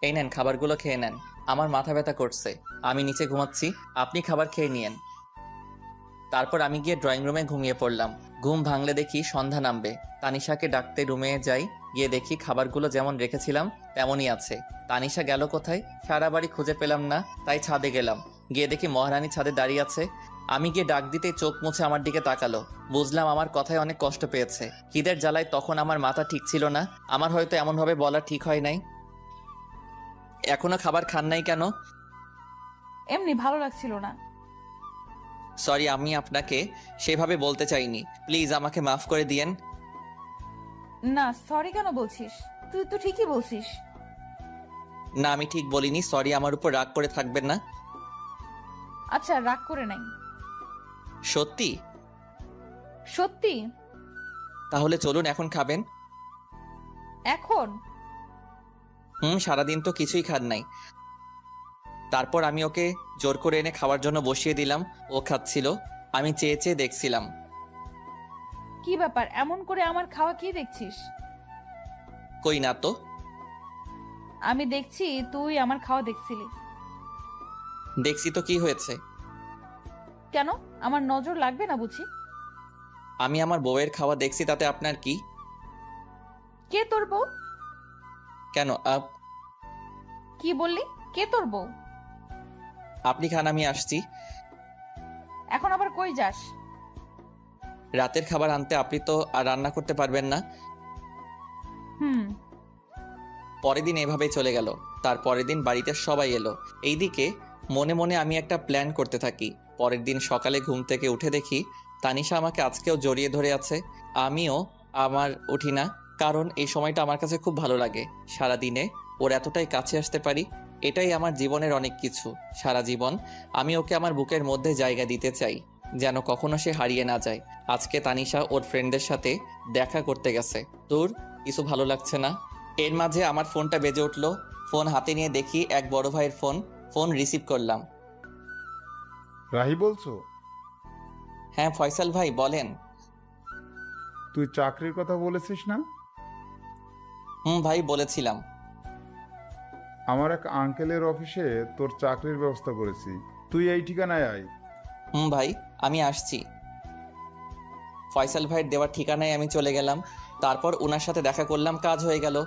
এই নেন, খাবারগুলো খেয়ে নেন। আমার মাথা ব্যথা করছে, আমি নিচে ঘুমাচ্ছি, আপনি খাবার খেয়ে নিয়েন। তারপর আমি গিয়ে ড্রয়িং রুমে ঘুমিয়ে পড়লাম। ঘুম ভাঙলে দেখি সন্ধ্যা নামবে। তানিশাকে ডাকতে রুমে যাই। গিয়ে দেখি খাবারগুলো যেমন রেখেছিলাম তেমনই আছে। তানিশা গেল কোথায়? সারা বাড়ি খুঁজে পেলাম না, তাই ছাদে গেলাম। গিয়ে দেখি মহারানী ছাদে দাঁড়িয়ে আছে। আমি গিয়ে ডাক দিতেই চোখ মুছে আমার দিকে তাকালো। বুঝলাম আমার কথায় অনেক কষ্ট পেয়েছে। খিদের জ্বালায় তখন আমার মাথা ঠিক ছিল না। আমার হয়তো এমনভাবে বলা ঠিক হয় নাই। এখনো খাবার খান নাই কেন? এমনি ভালো লাগছিল না। সরি, আমি আপনাকে সেভাবে বলতে চাইনি। প্লিজ আমাকে মাফ করে দিয়েন। না, সরি কেন বলছিস? তুই তো ঠিকই বলছিস। না, আমি ঠিক বলিনি। সরি, আমার উপর রাগ করে থাকবেন না। আচ্ছা, রাগ করে নাই। সত্যি? সত্যি। তাহলে চলুন, এখন খাবেন। এখন? সারাদিন তো কিছুই খান নাই। তারপর আমি ওকে জোর করে এনে খাওয়ার জন্য বসিয়ে দিলাম। ও খাচ্ছিল, আমি চেয়ে চেয়ে দেখছিলাম। কি ব্যাপার, এমন করে আমার খাওয়া কি দেখছিস? কই না তো। আমি দেখছি তুই আমার খাওয়া দেখছিলি। দেখছি তো, কি হয়েছে? কেন, আমার নজর লাগবে না বুঝি? আমি আমার বউয়ের খাওয়া দেখছি, তাতে আপনার কি? কে তোর বউ? কেন কি বললি? কে তোর বউ? আপনি খান, আমি আসছি। এখন আবার কই যাস? রাতের খাবার আনতে। আপনি তো আর রান্না করতে পারবেন না। পরের দিন এভাবেই চলে গেল। তার পরের দিন বাড়িতে সবাই এলো। এইদিকে মনে মনে আমি একটা প্ল্যান করতে থাকি। পরের দিন সকালে ঘুম থেকে উঠে দেখি তানিশা আমাকে আজকেও জড়িয়ে ধরে আছে। আমিও আমার উঠি না, কারণ এই সময়টা আমার কাছে খুব ভালো লাগে। সারাদিনে ওর এতটাই কাছে আসতে পারি, এটাই আমার জীবনের অনেক কিছু। সারা জীবন আমি ওকে আমার বুকের মধ্যে জায়গা দিতে চাই, যেন কখনো সে হারিয়ে না যায়। আজকে তানিশা ওর ফ্রেন্ডদের সাথে দেখা করতে গেছে। তোর কিছু ভালো লাগছে না। এর মাঝে আমার ফোনটা বেজে উঠলো। ফোন হাতে নিয়ে দেখি এক বড় ভাইয়ের ফোন। ফোন রিসিভ করলাম। রাহি বলছো? হ্যাঁ ফয়সাল ভাই, বলেন। তুই চাকরির কথা বলেছিস না? ভাই, বলেছিলাম। আমার এক আঙ্কেলের অফিসে তোর চাকরির ব্যবস্থা করেছি, তুই এই ঠিকানায় আয়। ভাই, আমি আসছি। ফয়সাল ভাইয়ের দেওয়ার ঠিকানায় আমি চলে গেলাম। তারপর ওনার সাথে দেখা করলাম, কাজ হয়ে গেল।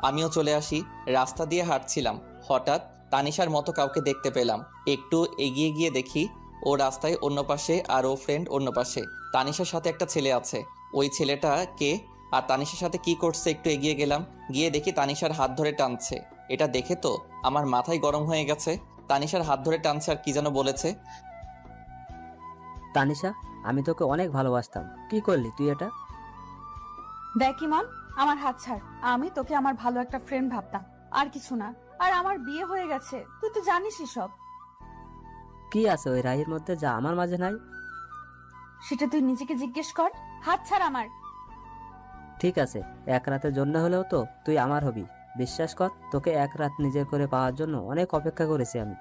আমিও চলে আসি। রাস্তা দিয়ে হাঁটছিলাম, হঠাৎ তানিশার মতো কাউকে দেখতে পেলাম। একটু এগিয়ে গিয়ে দেখি ও রাস্তায় অন্য পাশে আর ও ফ্রেন্ড অন্য পাশে। তানিশার সাথে একটা ছেলে আছে। ওই ছেলেটা কে আর তানিশার সাথে কি করছে একটু এগিয়ে গেলাম। গিয়ে দেখি তানিশার হাত ধরে টানছে। এটা দেখে তো আমার মাথায় গরম হয়ে গেছে। তানিশার হাত ধরে টানছে আর কি যেন বলেছে। তানিশা, আমি তোকে অনেক ভালোবাসতাম, কি করলি তুই এটা? দেখ ইমন, আমার হাত ছাড়। আমি তোকে আমার ভালো একটা ফ্রেন্ড ভাবতাম, আর কিছু না। আর আমার বিয়ে হয়ে গেছে, তুই তো জানিসই সব। কি আছে ওই রাহির মধ্যে যা আমার মাঝে নাই? সেটা তুই নিজেকে জিজ্ঞেস কর। হাত ছাড় আমার। ঠিক আছে, এক রাতের জন্য হলেও তো তুই আমার হবি। বিশ্বাস কর, তোকে এক রাত নিজের করে পাওয়ার জন্য অনেক অপেক্ষা করেছি আমি।